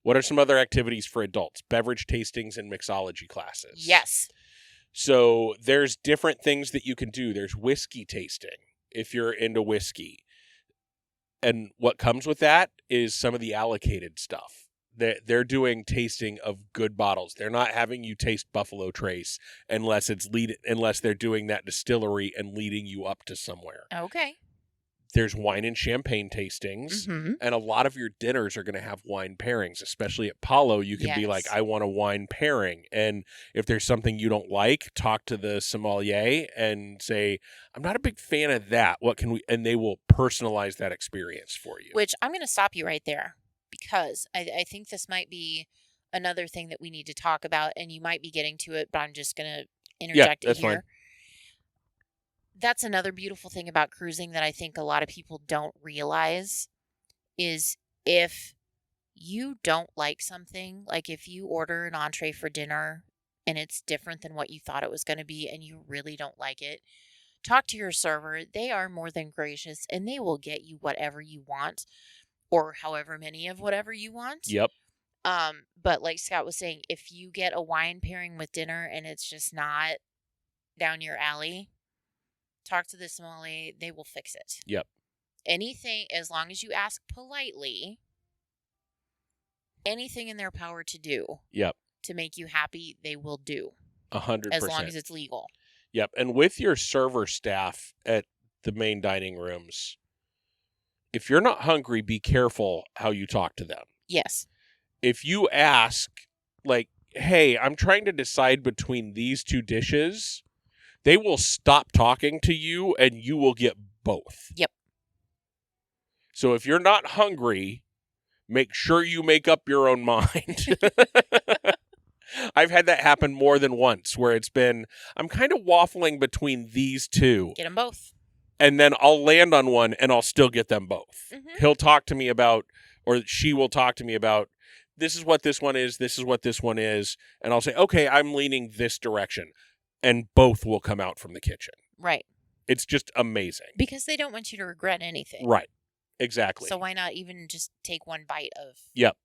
what are some other activities for adults? Beverage tastings and mixology classes. Yes. So there's different things that you can do. There's whiskey tasting if you're into whiskey. And what comes with that is some of the allocated stuff. They're doing tasting of good bottles. They're not having you taste Buffalo Trace unless they're doing that distillery and leading you up to somewhere. Okay. There's wine and champagne tastings, and a lot of your dinners are going to have wine pairings, especially at Palo. You can be like, Yes. I want a wine pairing. And if there's something you don't like, talk to the sommelier and say, I'm not a big fan of that. What can we, and they will personalize that experience for you. Which I'm going to stop you right there because I think this might be another thing that we need to talk about, and you might be getting to it, but I'm just going to interject it that's here. fine. That's another beautiful thing about cruising that I think a lot of people don't realize is if you don't like something, like if you order an entree for dinner and it's different than what you thought it was going to be and you really don't like it, talk to your server. They are more than gracious and they will get you whatever you want or however many of whatever you want. Yep. But like Scott was saying, if you get a wine pairing with dinner and it's just not down your alley, talk to the sommelier. They will fix it. Yep. Anything, as long as you ask politely, anything in their power to do. Yep. To make you happy, they will do. 100%. As long as it's legal. Yep. And with your server staff at the main dining rooms, if you're not hungry, be careful how you talk to them. Yes. If you ask, like, hey, I'm trying to decide between these two dishes, they will stop talking to you and you will get both. Yep. So if you're not hungry, make sure you make up your own mind. I've had that happen more than once where it's been, I'm kind of waffling between these two. Get them both. And then I'll land on one and I'll still get them both. Mm-hmm. He'll talk to me about, or she will talk to me about, this is what this one is, this is what this one is. And I'll say, okay, I'm leaning this direction. And both will come out from the kitchen. Right. It's just amazing. Because they don't want you to regret anything. Right. Exactly. So why not even just take one bite of... Yep.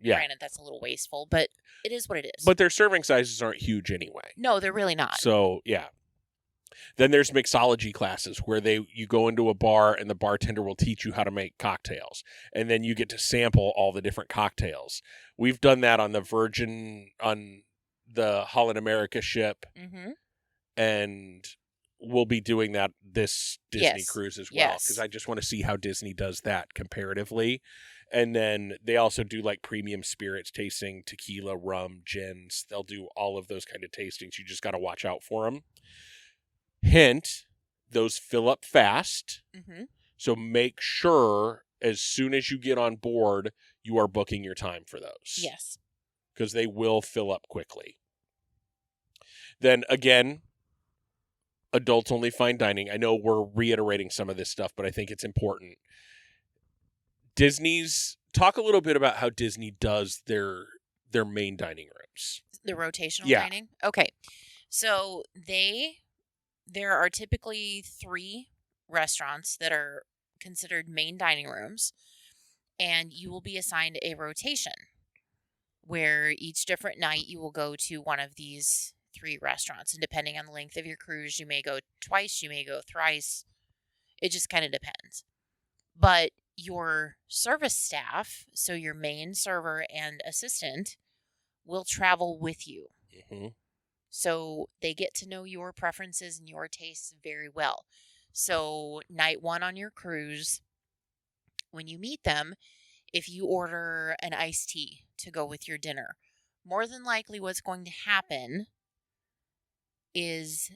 Yeah. Granted, that's a little wasteful, but it is what it is. But their serving sizes aren't huge anyway. No, they're really not. So, yeah. Then there's mixology classes where you go into a bar and the bartender will teach you how to make cocktails. And then you get to sample all the different cocktails. We've done that on the Virgin, on the Holland America ship. Mm-hmm. And we'll be doing that this Disney cruise as well. Because I just want to see how Disney does that comparatively. And then they also do like premium spirits tasting, tequila, rum, gins. They'll do all of those kind of tastings. You just got to watch out for them. Hint, those fill up fast. Mm-hmm. So make sure as soon as you get on board, you are booking your time for those. Yes. Because they will fill up quickly. Then again, adults only fine dining. I know we're reiterating some of this stuff, but I think it's important. Talk a little bit about how Disney does their main dining rooms. The rotational dining? Okay. So there are typically 3 restaurants that are considered main dining rooms, and you will be assigned a rotation where each different night you will go to one of these 3 restaurants. And depending on the length of your cruise, you may go twice, you may go thrice. It just kind of depends. But your service staff, so your main server and assistant, will travel with you. Mm-hmm. So they get to know your preferences and your tastes very well. So night 1 on your cruise, when you meet them, if you order an iced tea to go with your dinner, more than likely what's going to happen is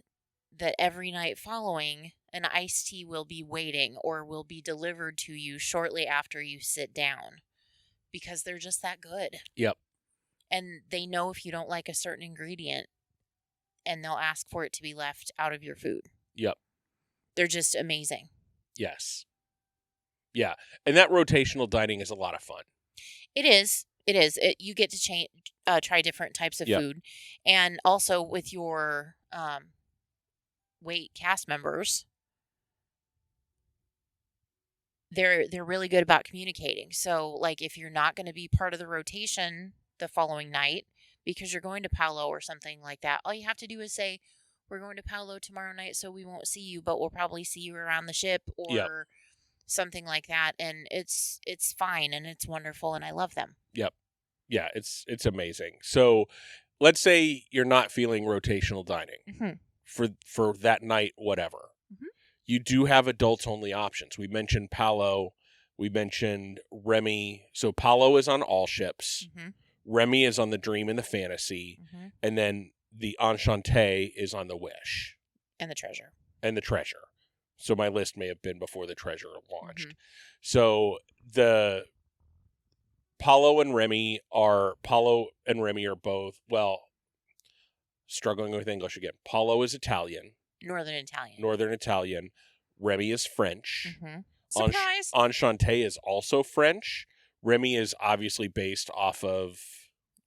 that every night following, an iced tea will be waiting or will be delivered to you shortly after you sit down because they're just that good. Yep. And they know if you don't like a certain ingredient and they'll ask for it to be left out of your food. Yep. They're just amazing. Yes. Yeah. And that rotational dining is a lot of fun. It is. It is. You get to try different types of food. And also with your wait cast members, they're really good about communicating. So like if you're not going to be part of the rotation the following night because you're going to Palo or something like that, all you have to do is say, we're going to Palo tomorrow night, so we won't see you, but we'll probably see you around the ship or something like that. And it's fine and it's wonderful and I love them. Yep. Yeah, it's amazing. So let's say you're not feeling rotational dining for that night, whatever. Mm-hmm. you do have adults only options. We mentioned Palo, we mentioned Remy. So Palo is on all ships. Mm-hmm. Remy is on the Dream and the Fantasy, Mm-hmm. and then the Enchante is on the Wish. And the Treasure. And the Treasure. So my list may have been before the Treasure launched. Mm-hmm. So the Palo and Remy are both, well, struggling with English again. Palo is Italian. Northern Italian. Remy is French. Mm-hmm. Surprise! Enchante is also French. Remy is obviously based off of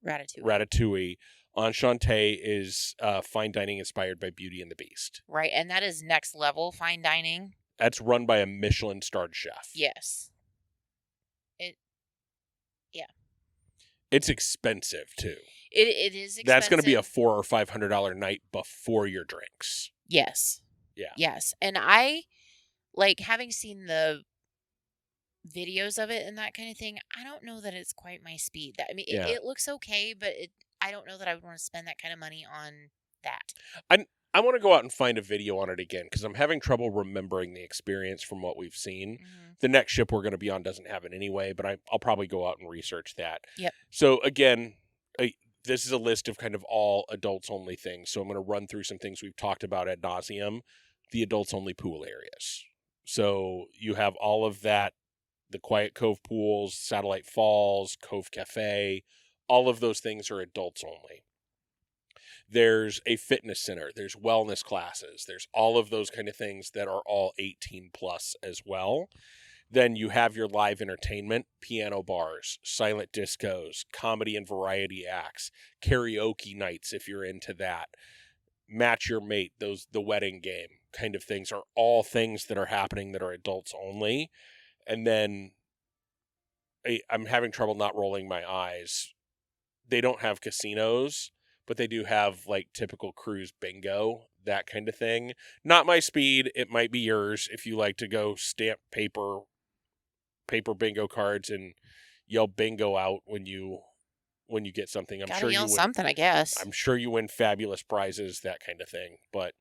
Ratatouille. Enchante is fine dining inspired by Beauty and the Beast. Right, and that is next level fine dining. That's run by a Michelin-starred chef. Yes. It's expensive, too. It is expensive. That's going to be a $400 or $500 night before your drinks. Yes. Yeah. Yes, and I, like, having seen the videos of it and that kind of thing, I don't know that it's quite my speed. I mean, it looks okay, but I don't know that I would want to spend that kind of money on that. I want to go out and find a video on it again because I'm having trouble remembering the experience from what we've seen. Mm-hmm. The next ship we're going to be on doesn't have it anyway, but I'll probably go out and research that. Yep. So again, this is a list of kind of all adults only things. So I'm going to run through some things we've talked about ad nauseum. The adults only pool areas. So you have all of that, the Quiet Cove pools, Satellite Falls, Cove Cafe, all of those things are adults only. There's a fitness center, there's wellness classes, there's all of those kind of things that are all 18 plus as well. Then you have your live entertainment, piano bars, silent discos, comedy and variety acts, karaoke nights if you're into that, match your mate, the wedding game kind of things are all things that are happening that are adults only. And then I'm having trouble not rolling my eyes. They don't have casinos, but they do have like typical cruise bingo, that kind of thing. Not my speed. It might be yours if you like to go stamp paper bingo cards and yell bingo out when you get something. I'm sure you win something, I guess. I'm sure you win fabulous prizes, that kind of thing. But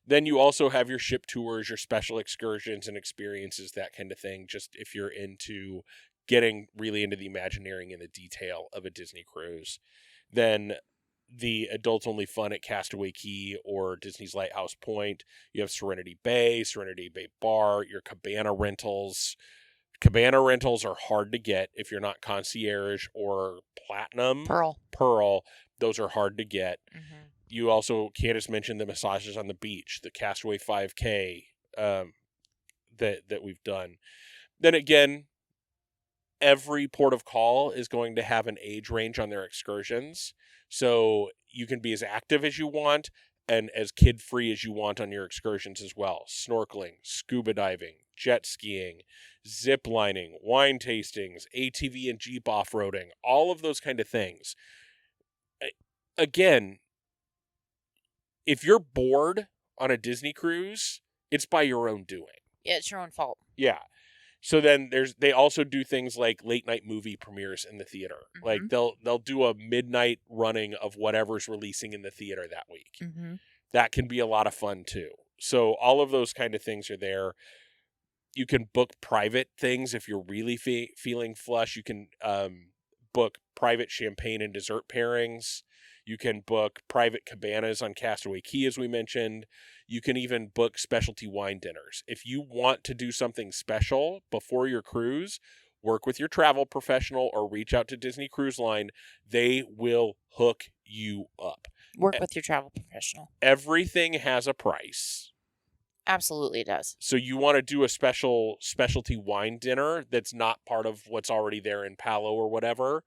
then you also have your ship tours, your special excursions and experiences, that kind of thing. Just if you're into getting really into the Imagineering and the detail of a Disney cruise. Then the adults only fun at Castaway Cay or Disney's Lighthouse Point. You have Serenity Bay Bar, your cabana rentals. Cabana rentals are hard to get if you're not concierge or platinum. Pearl. Those are hard to get. Mm-hmm. You also, Candice mentioned the massages on the beach, the Castaway 5K that we've done. Then again, every port of call is going to have an age range on their excursions. So you can be as active as you want and as kid-free as you want on your excursions as well. Snorkeling, scuba diving, jet skiing, zip lining, wine tastings, ATV and Jeep off-roading, all of those kind of things. Again, if you're bored on a Disney cruise, it's by your own doing. Yeah, it's your own fault. Yeah. So then they also do things like late night movie premieres in the theater. Mm-hmm. Like they'll do a midnight running of whatever's releasing in the theater that week. Mm-hmm. That can be a lot of fun too. So all of those kind of things are there. You can book private things if you're really feeling flush. You can book private champagne and dessert pairings. You can book private cabanas on Castaway Cay, as we mentioned. You can even book specialty wine dinners. If you want to do something special before your cruise, work with your travel professional or reach out to Disney Cruise Line. They will hook you up. Work with your travel professional. Everything has a price. Absolutely it does. So you want to do a specialty wine dinner that's not part of what's already there in Palo or whatever,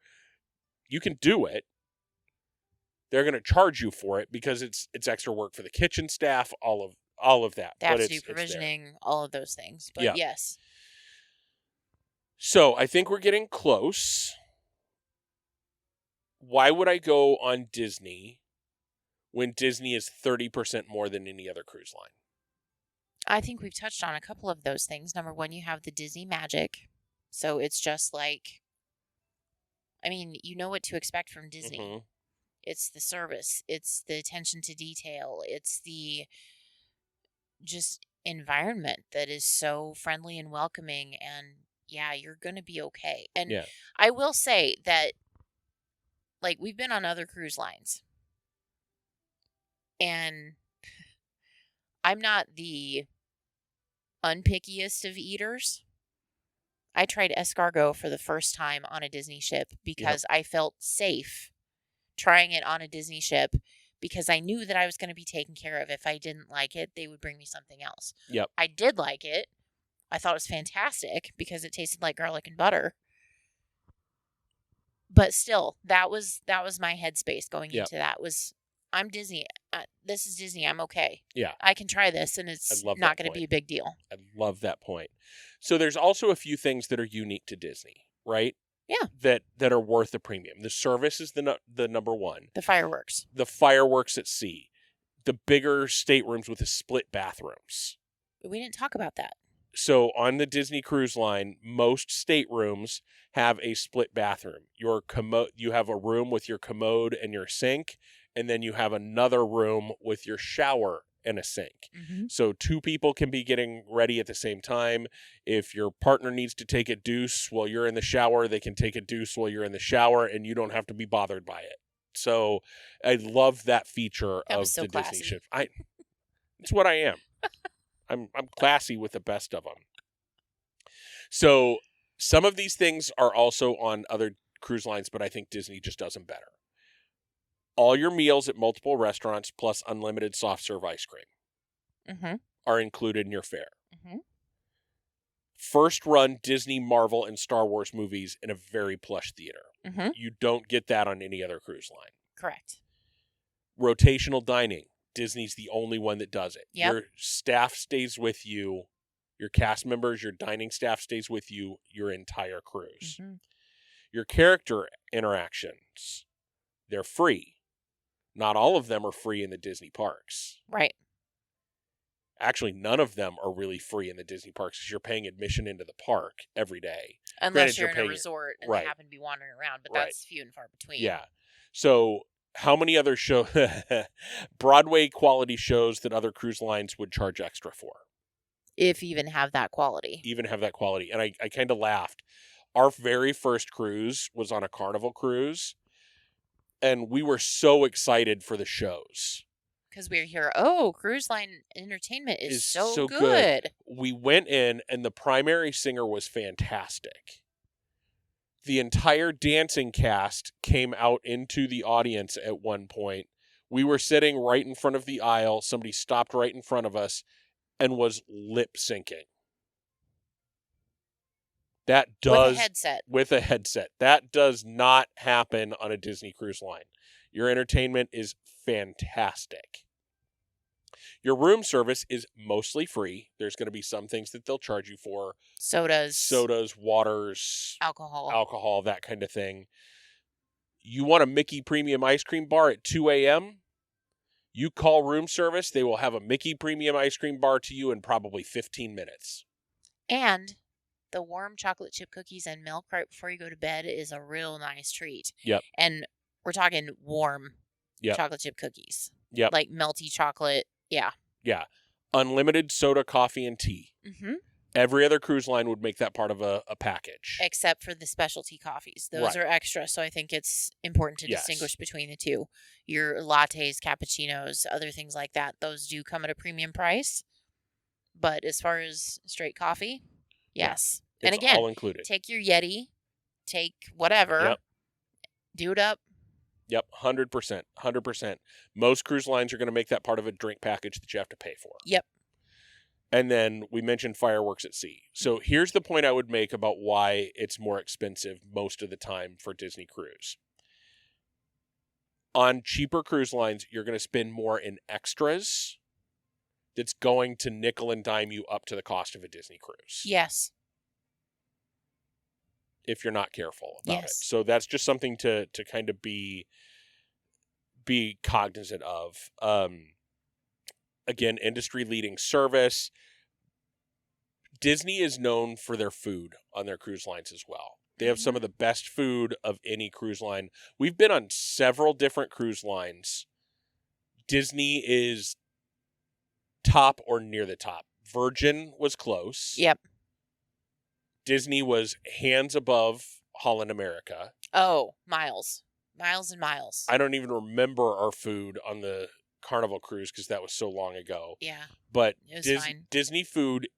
you can do it. They're going to charge you for it because it's extra work for the kitchen staff, all of that. They have to do provisioning, all of those things. But yes. So I think we're getting close. Why would I go on Disney when Disney is 30% more than any other cruise line? I think we've touched on a couple of those things. Number one, you have the Disney magic. So it's just like, I mean, you know what to expect from Disney. Mm-hmm. It's the service. It's the attention to detail. It's the just environment that is so friendly and welcoming, and yeah, you're going to be okay. And Yeah. I will say that, like, we've been on other cruise lines, and I'm not the unpickiest of eaters. I tried escargot for the first time on a Disney ship because I felt safe trying it on a Disney ship, because I knew that I was going to be taken care of. If I didn't like it, they would bring me something else. Yep. I did like it. I thought it was fantastic because it tasted like garlic and butter. But still, that was my headspace going into that. Was, I'm Disney. This is Disney. I'm okay. Yeah. I can try this, and it's not going to be a big deal. I love that point. So there's also a few things that are unique to Disney, right? Yeah. That are worth the premium. The service is the number one. The fireworks. The fireworks at sea. The bigger staterooms with the split bathrooms. We didn't talk about that. So on the Disney Cruise Line, most staterooms have a split bathroom. You have a room with your commode and your sink, and then you have another room with your shower and a sink. Mm-hmm. So 2 people can be getting ready at the same time. If your partner needs to take a deuce while you're in the shower, they can take a deuce while you're in the shower, and you don't have to be bothered by it. So I love that feature of the Disney ship. It's what I am. I'm classy with the best of them. So some of these things are also on other cruise lines, but I think Disney just does them better. All your meals at multiple restaurants plus unlimited soft serve ice cream are included in your fare. Mm-hmm. First run Disney, Marvel, and Star Wars movies in a very plush theater. Mm-hmm. You don't get that on any other cruise line. Correct. Rotational dining. Disney's the only one that does it. Yep. Your staff stays with you. Your cast members, your dining staff stays with you your entire cruise. Mm-hmm. Your character interactions, they're free. Not all of them are free in the Disney parks. Right. Actually, none of them are really free in the Disney parks because you're paying admission into the park every day. Unless you're in a resort and right. they happen to be wandering around, but that's few and far between. Yeah. So how many other Broadway quality shows that other cruise lines would charge extra for? If even have that quality. And I kind of laughed. Our very first cruise was on a Carnival cruise, and we were so excited for the shows. Because we hear, cruise line entertainment is so good. We went in, and the primary singer was fantastic. The entire dancing cast came out into the audience at one point. We were sitting right in front of the aisle. Somebody stopped right in front of us and was lip syncing. With a headset. That does not happen on a Disney Cruise Line. Your entertainment is fantastic. Your room service is mostly free. There's going to be some things that they'll charge you for. Sodas, waters, alcohol, that kind of thing. You want a Mickey Premium ice cream bar at 2 a.m.? You call room service, they will have a Mickey Premium ice cream bar to you in probably 15 minutes. And the warm chocolate chip cookies and milk right before you go to bed is a real nice treat. Yep. And we're talking warm chocolate chip cookies. Yep. Like melty chocolate. Yeah. Yeah. Unlimited soda, coffee, and tea. Mm-hmm. Every other cruise line would make that part of a package. Except for the specialty coffees. Those are extra, so I think it's important to distinguish between the two. Your lattes, cappuccinos, other things like that, those do come at a premium price. But as far as straight coffee, yes. It's and again, all included. Take your Yeti, take whatever, do it up. Yep, 100%. 100%. Most cruise lines are going to make that part of a drink package that you have to pay for. Yep. And then we mentioned fireworks at sea. So here's the point I would make about why it's more expensive most of the time for Disney Cruise. On cheaper cruise lines, you're going to spend more in extras that's going to nickel and dime you up to the cost of a Disney cruise. Yes. If you're not careful about it. So that's just something to kind of be cognizant of. Again, industry-leading service. Disney is known for their food on their cruise lines as well. They have some of the best food of any cruise line. We've been on several different cruise lines. Disney is top or near the top. Virgin was close. Yep. Disney was hands above Holland America. Oh, miles. Miles and miles. I don't even remember our food on the Carnival cruise because that was so long ago. Yeah. But It was fine. Disney food,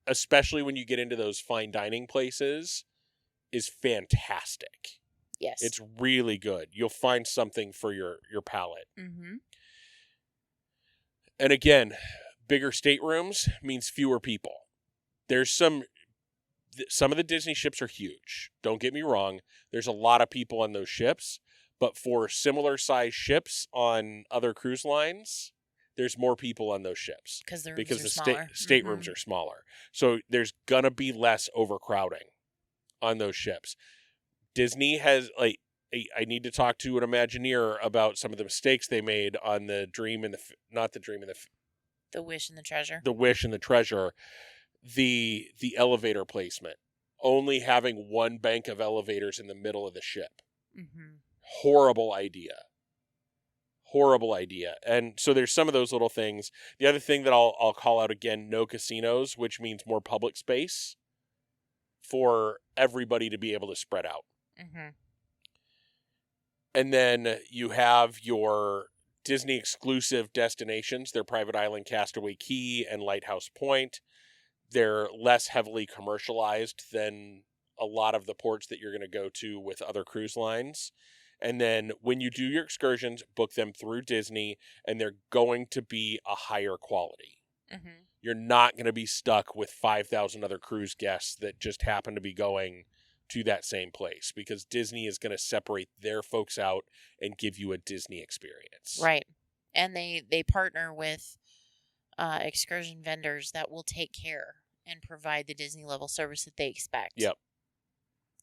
especially when you get into those fine dining places, is fantastic. Yes. It's really good. You'll find something for your palate. Mm-hmm. And again, bigger staterooms means fewer people. There's some of the Disney ships are huge. Don't get me wrong. There's a lot of people on those ships, but for similar size ships on other cruise lines, there's more people on those ships Because the staterooms Mm-hmm. are smaller. So there's gonna be less overcrowding on those ships. Disney has I need to talk to an Imagineer about some of the mistakes they made on the The Wish and the Treasure. the Wish and the Treasure. The elevator placement, only having one bank of elevators in the middle of the ship. Mm-hmm. Horrible idea. And so there's some of those little things. The other thing that I'll call out again, no casinos, which means more public space for everybody to be able to spread out. Mm-hmm. And then you have your Disney exclusive destinations, their Private Island, Castaway Cay, and Lighthouse Point. They're less heavily commercialized than a lot of the ports that you're going to go to with other cruise lines. And then when you do your excursions, book them through Disney, and they're going to be a higher quality. Mm-hmm. You're not going to be stuck with 5,000 other cruise guests that just happen to be going to that same place, because Disney is going to separate their folks out and give you a Disney experience. Right. And they partner with excursion vendors that will take care and provide the Disney level service that they expect. Yep.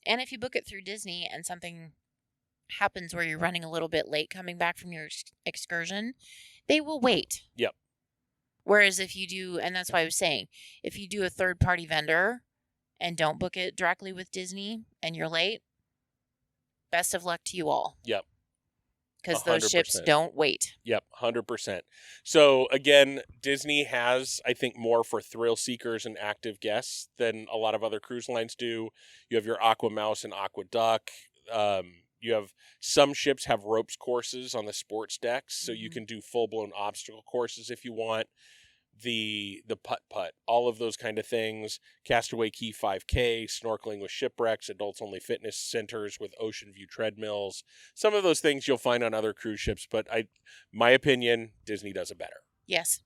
And if you book it through Disney and something happens where you're running a little bit late coming back from your excursion, they will wait. Yep. Whereas if you do, and that's why I was saying, if you do a third party vendor and don't book it directly with Disney and you're late, best of luck to you all. Yep. Because those ships 100%. don't wait. Yep, 100%. So again, Disney has, I think, more for thrill seekers and active guests than a lot of other cruise lines do. You have your Aqua Mouse and Aqua Duck. You have some ships have ropes courses on the sports decks, so you can do full-blown obstacle courses if you want. The putt-putt, all of those kind of things. Castaway Cay 5K, snorkeling with shipwrecks, adults-only fitness centers with ocean view treadmills. Some of those things you'll find on other cruise ships, but my opinion, Disney does it better. Yes.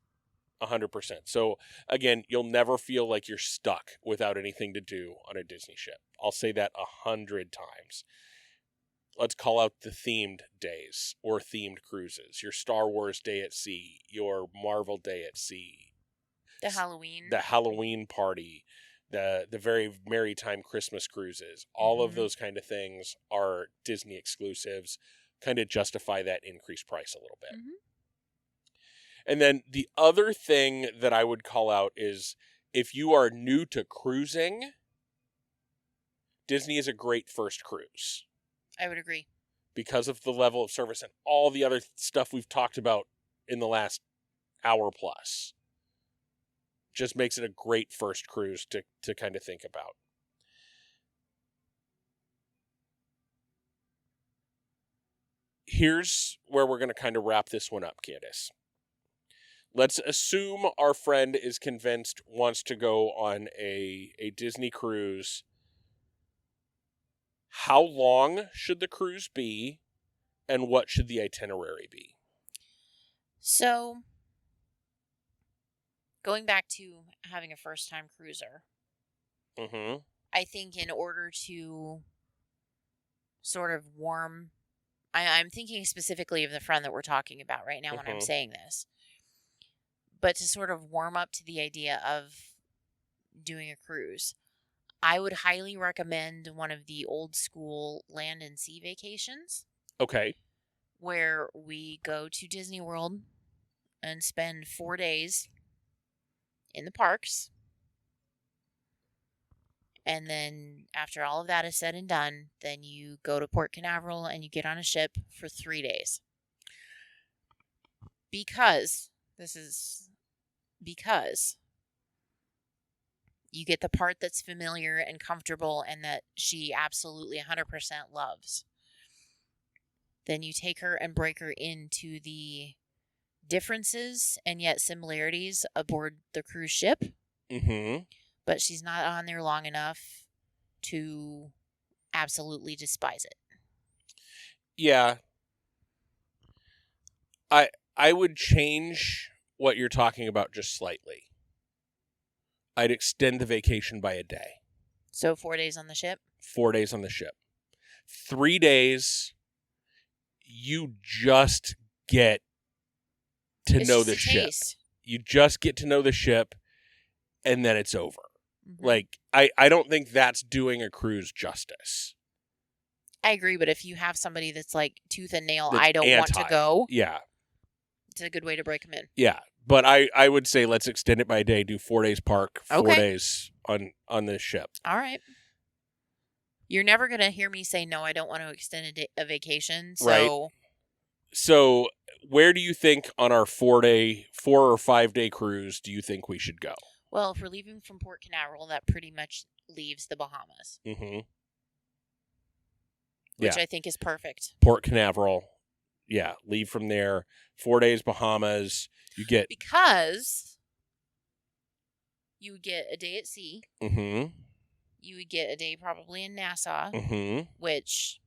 100%. So again, you'll never feel like you're stuck without anything to do on a Disney ship. I'll say that 100 times. Let's call out the themed days or themed cruises. Your Star Wars Day at Sea, your Marvel Day at Sea. The Halloween party, the very Merry Time Christmas cruises. All of those kind of things are Disney exclusives, kind of justify that increased price a little bit. Mm-hmm. And then the other thing that I would call out is if you are new to cruising, Disney is a great first cruise. I would agree. Because of the level of service and all the other stuff we've talked about in the last hour plus. Just makes it a great first cruise to kind of think about. Here's where we're going to kind of wrap this one up, Candice. Let's assume our friend is convinced, wants to go on a Disney cruise. How long should the cruise be, and what should the itinerary be? So, going back to having a first-time cruiser, I think in order to sort of warm, I'm thinking specifically of the friend that we're talking about right now when I'm saying this, but to sort of warm up to the idea of doing a cruise, I would highly recommend one of the old school land and sea vacations. Okay. Where we go to Disney World and spend 4 days in the parks. And then after all of that is said and done, then you go to Port Canaveral and you get on a ship for 3 days. Because You get the part that's familiar and comfortable and that she absolutely 100% loves. Then you take her and break her into the differences and yet similarities aboard the cruise ship. Mm-hmm. But she's not on there long enough to absolutely despise it. Yeah. I would change what you're talking about just slightly. I'd extend the vacation by a day. So 4 days on the ship? 4 days on the ship. 3 days, you just get to know the ship. Taste. You just get to know the ship, and then it's over. Mm-hmm. Like, I don't think that's doing a cruise justice. I agree, but if you have somebody that's like tooth and nail, That's I don't want to go. Yeah. It's a good way to break them in. Yeah. But I would say let's extend it by a day, do 4 days park, 4 Okay. days on this ship. All right. You're never going to hear me say, no, I don't want to extend a vacation. So, Right. So where do you think on our 4 or 5 day cruise do you think we should go? Well, if we're leaving from Port Canaveral, that pretty much leaves the Bahamas. Mm-hmm. Which I think is perfect. Port Canaveral. Yeah. Leave from there. 4 days Bahamas. You get... Because you would get a day at sea. Mm-hmm. You would get a day probably in Nassau. Mm-hmm. Which...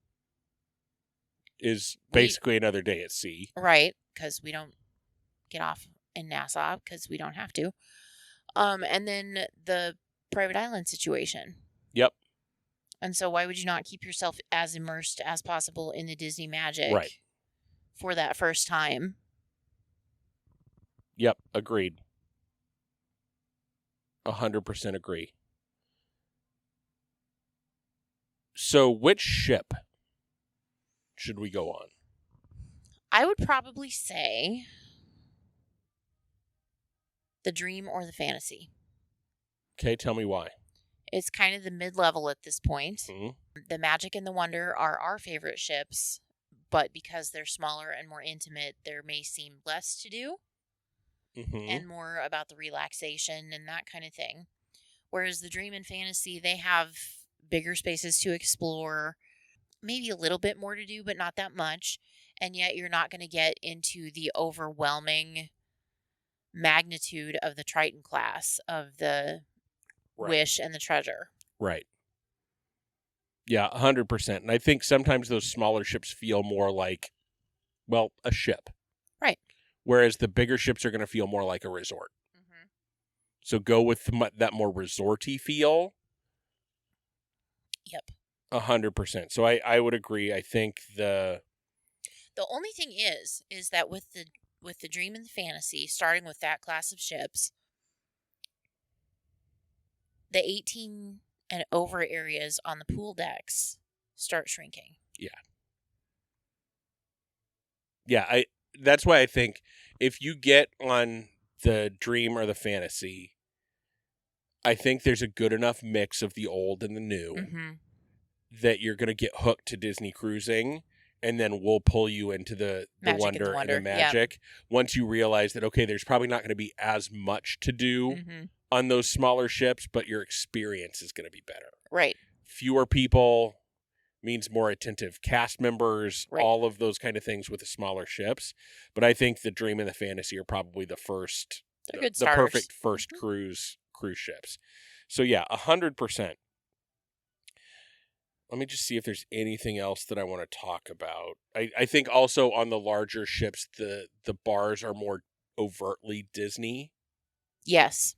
is basically another day at sea. Right. Because we don't get off in Nassau because we don't have to. And then the private island situation. Yep. And so why would you not keep yourself as immersed as possible in the Disney magic for that first time? Yep. Agreed. 100% agree. So which ship should we go on? I would probably say the Dream or the Fantasy. Okay, tell me why. It's kind of the mid-level at this point. Mm-hmm. The Magic and the Wonder are our favorite ships, but because they're smaller and more intimate, there may seem less to do and more about the relaxation and that kind of thing. Whereas the Dream and Fantasy, they have bigger spaces to explore, maybe a little bit more to do, but not that much. And yet you're not going to get into the overwhelming magnitude of the Triton class, of the Wish and the Treasure. Right. Yeah, 100%. And I think sometimes those smaller ships feel more like, well, a ship. Right. Whereas the bigger ships are going to feel more like a resort. Mm-hmm. So go with that more resorty feel. Yep. 100%. So I would agree. I think the only thing is that with the Dream and the Fantasy, starting with that class of ships, the 18 and over areas on the pool decks start shrinking. Yeah. Yeah, that's why I think if you get on the Dream or the Fantasy, I think there's a good enough mix of the old and the new that you're going to get hooked to Disney cruising, and then we'll pull you into the Wonder and the Magic. Once you realize that, okay, there's probably not going to be as much to do on those smaller ships, but your experience is going to be better. Right. Fewer people means more attentive cast members, all of those kind of things with the smaller ships. But I think the Dream and the Fantasy are probably the first, the perfect first cruise ships. So yeah, 100%. Let me just see if there's anything else that I want to talk about. I think also on the larger ships, the bars are more overtly Disney. Yes.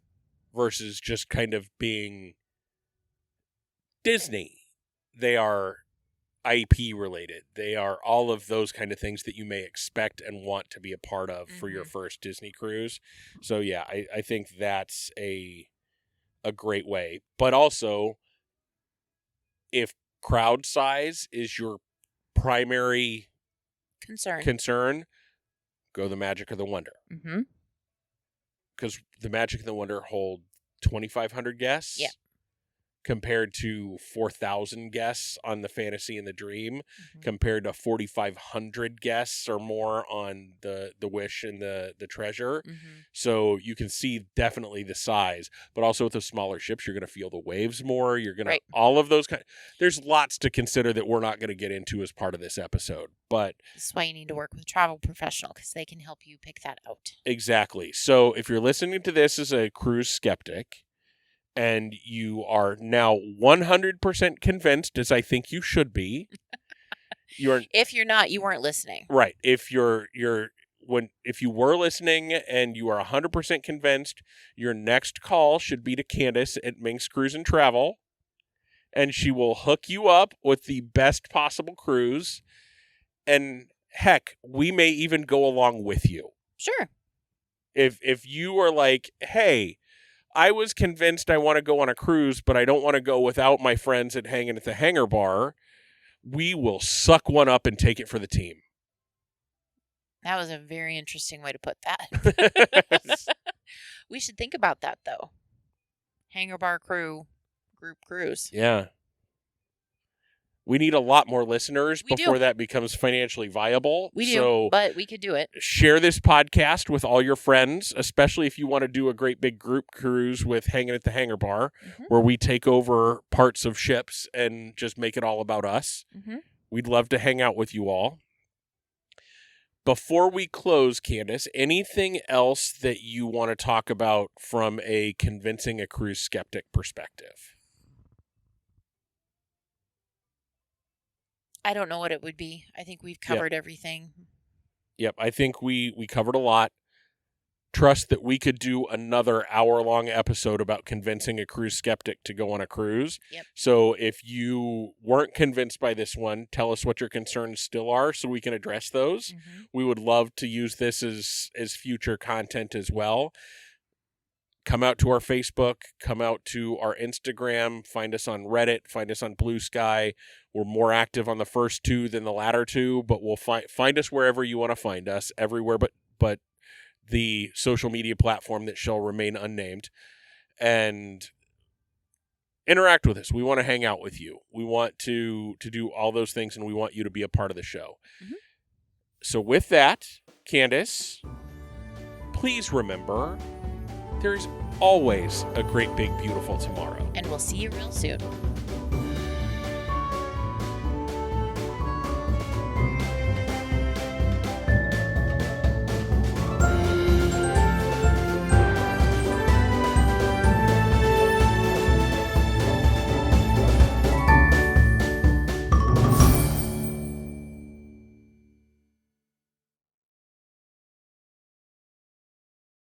Versus just kind of being Disney. They are IP related. They are all of those kind of things that you may expect and want to be a part of for your first Disney cruise. So yeah, I think that's a great way. But also, if crowd size is your primary concern, go the Magic or the Wonder. Because the Magic and the Wonder hold 2,500 guests. Yeah. compared to 4,000 guests on the Fantasy and the Dream, Mhm. compared to 4,500 guests or more on the Wish and the Treasure. Mhm. So you can see definitely the size, but also with the smaller ships, you're going to feel the waves more. You're going Right. to, all of those there's lots to consider that we're not going to get into as part of this episode, but This is why you need to work with a travel professional, because they can help you pick that out. exactly. So if you're listening to this as a cruise skeptic, and you are now 100% convinced, as I think you should be, If you're not, you weren't listening. right. If if you were listening and you are 100% convinced, your next call should be to Candice at Minx Cruise and Travel, and she will hook you up with the best possible cruise. And heck, we may even go along with you. Sure. If you are like, hey, I was convinced I want to go on a cruise, but I don't want to go without my friends at Hangin at the Hangar bar, we will suck one up and take it for the team. That was a very interesting way to put that. We should think about that, though. Hangar bar crew, group cruise. Yeah. We need a lot more listeners We before do. that becomes financially viable. We do, So but we could do it. share this podcast with all your friends, especially if you want to do a great big group cruise with Hangin at the Hangar bar, Mhm. where we take over parts of ships and just make it all about us. Mm-hmm. We'd love to hang out with you all. Before we close, Candice, anything else that you want to talk about from a convincing a cruise skeptic perspective? I don't know what it would be. I think we've covered everything. Yep, I think we covered a lot. Trust that we could do another hour-long episode about convincing a cruise skeptic to go on a cruise. Yep. So if you weren't convinced by this one, tell us what your concerns still are so we can address those. Mm-hmm. We would love to use this as future content as well. Come out to our Facebook, come out to our Instagram, find us on Reddit, find us on Blue Sky. We're more active on the first two than the latter two, but we'll find us wherever you want to find us, everywhere but the social media platform that shall remain unnamed, and interact with us. We want to hang out with you. We want to do all those things, and we want you to be a part of the show. Mm-hmm. So with that, Candice, please remember, there's always a great, big, beautiful tomorrow. And we'll see you real soon.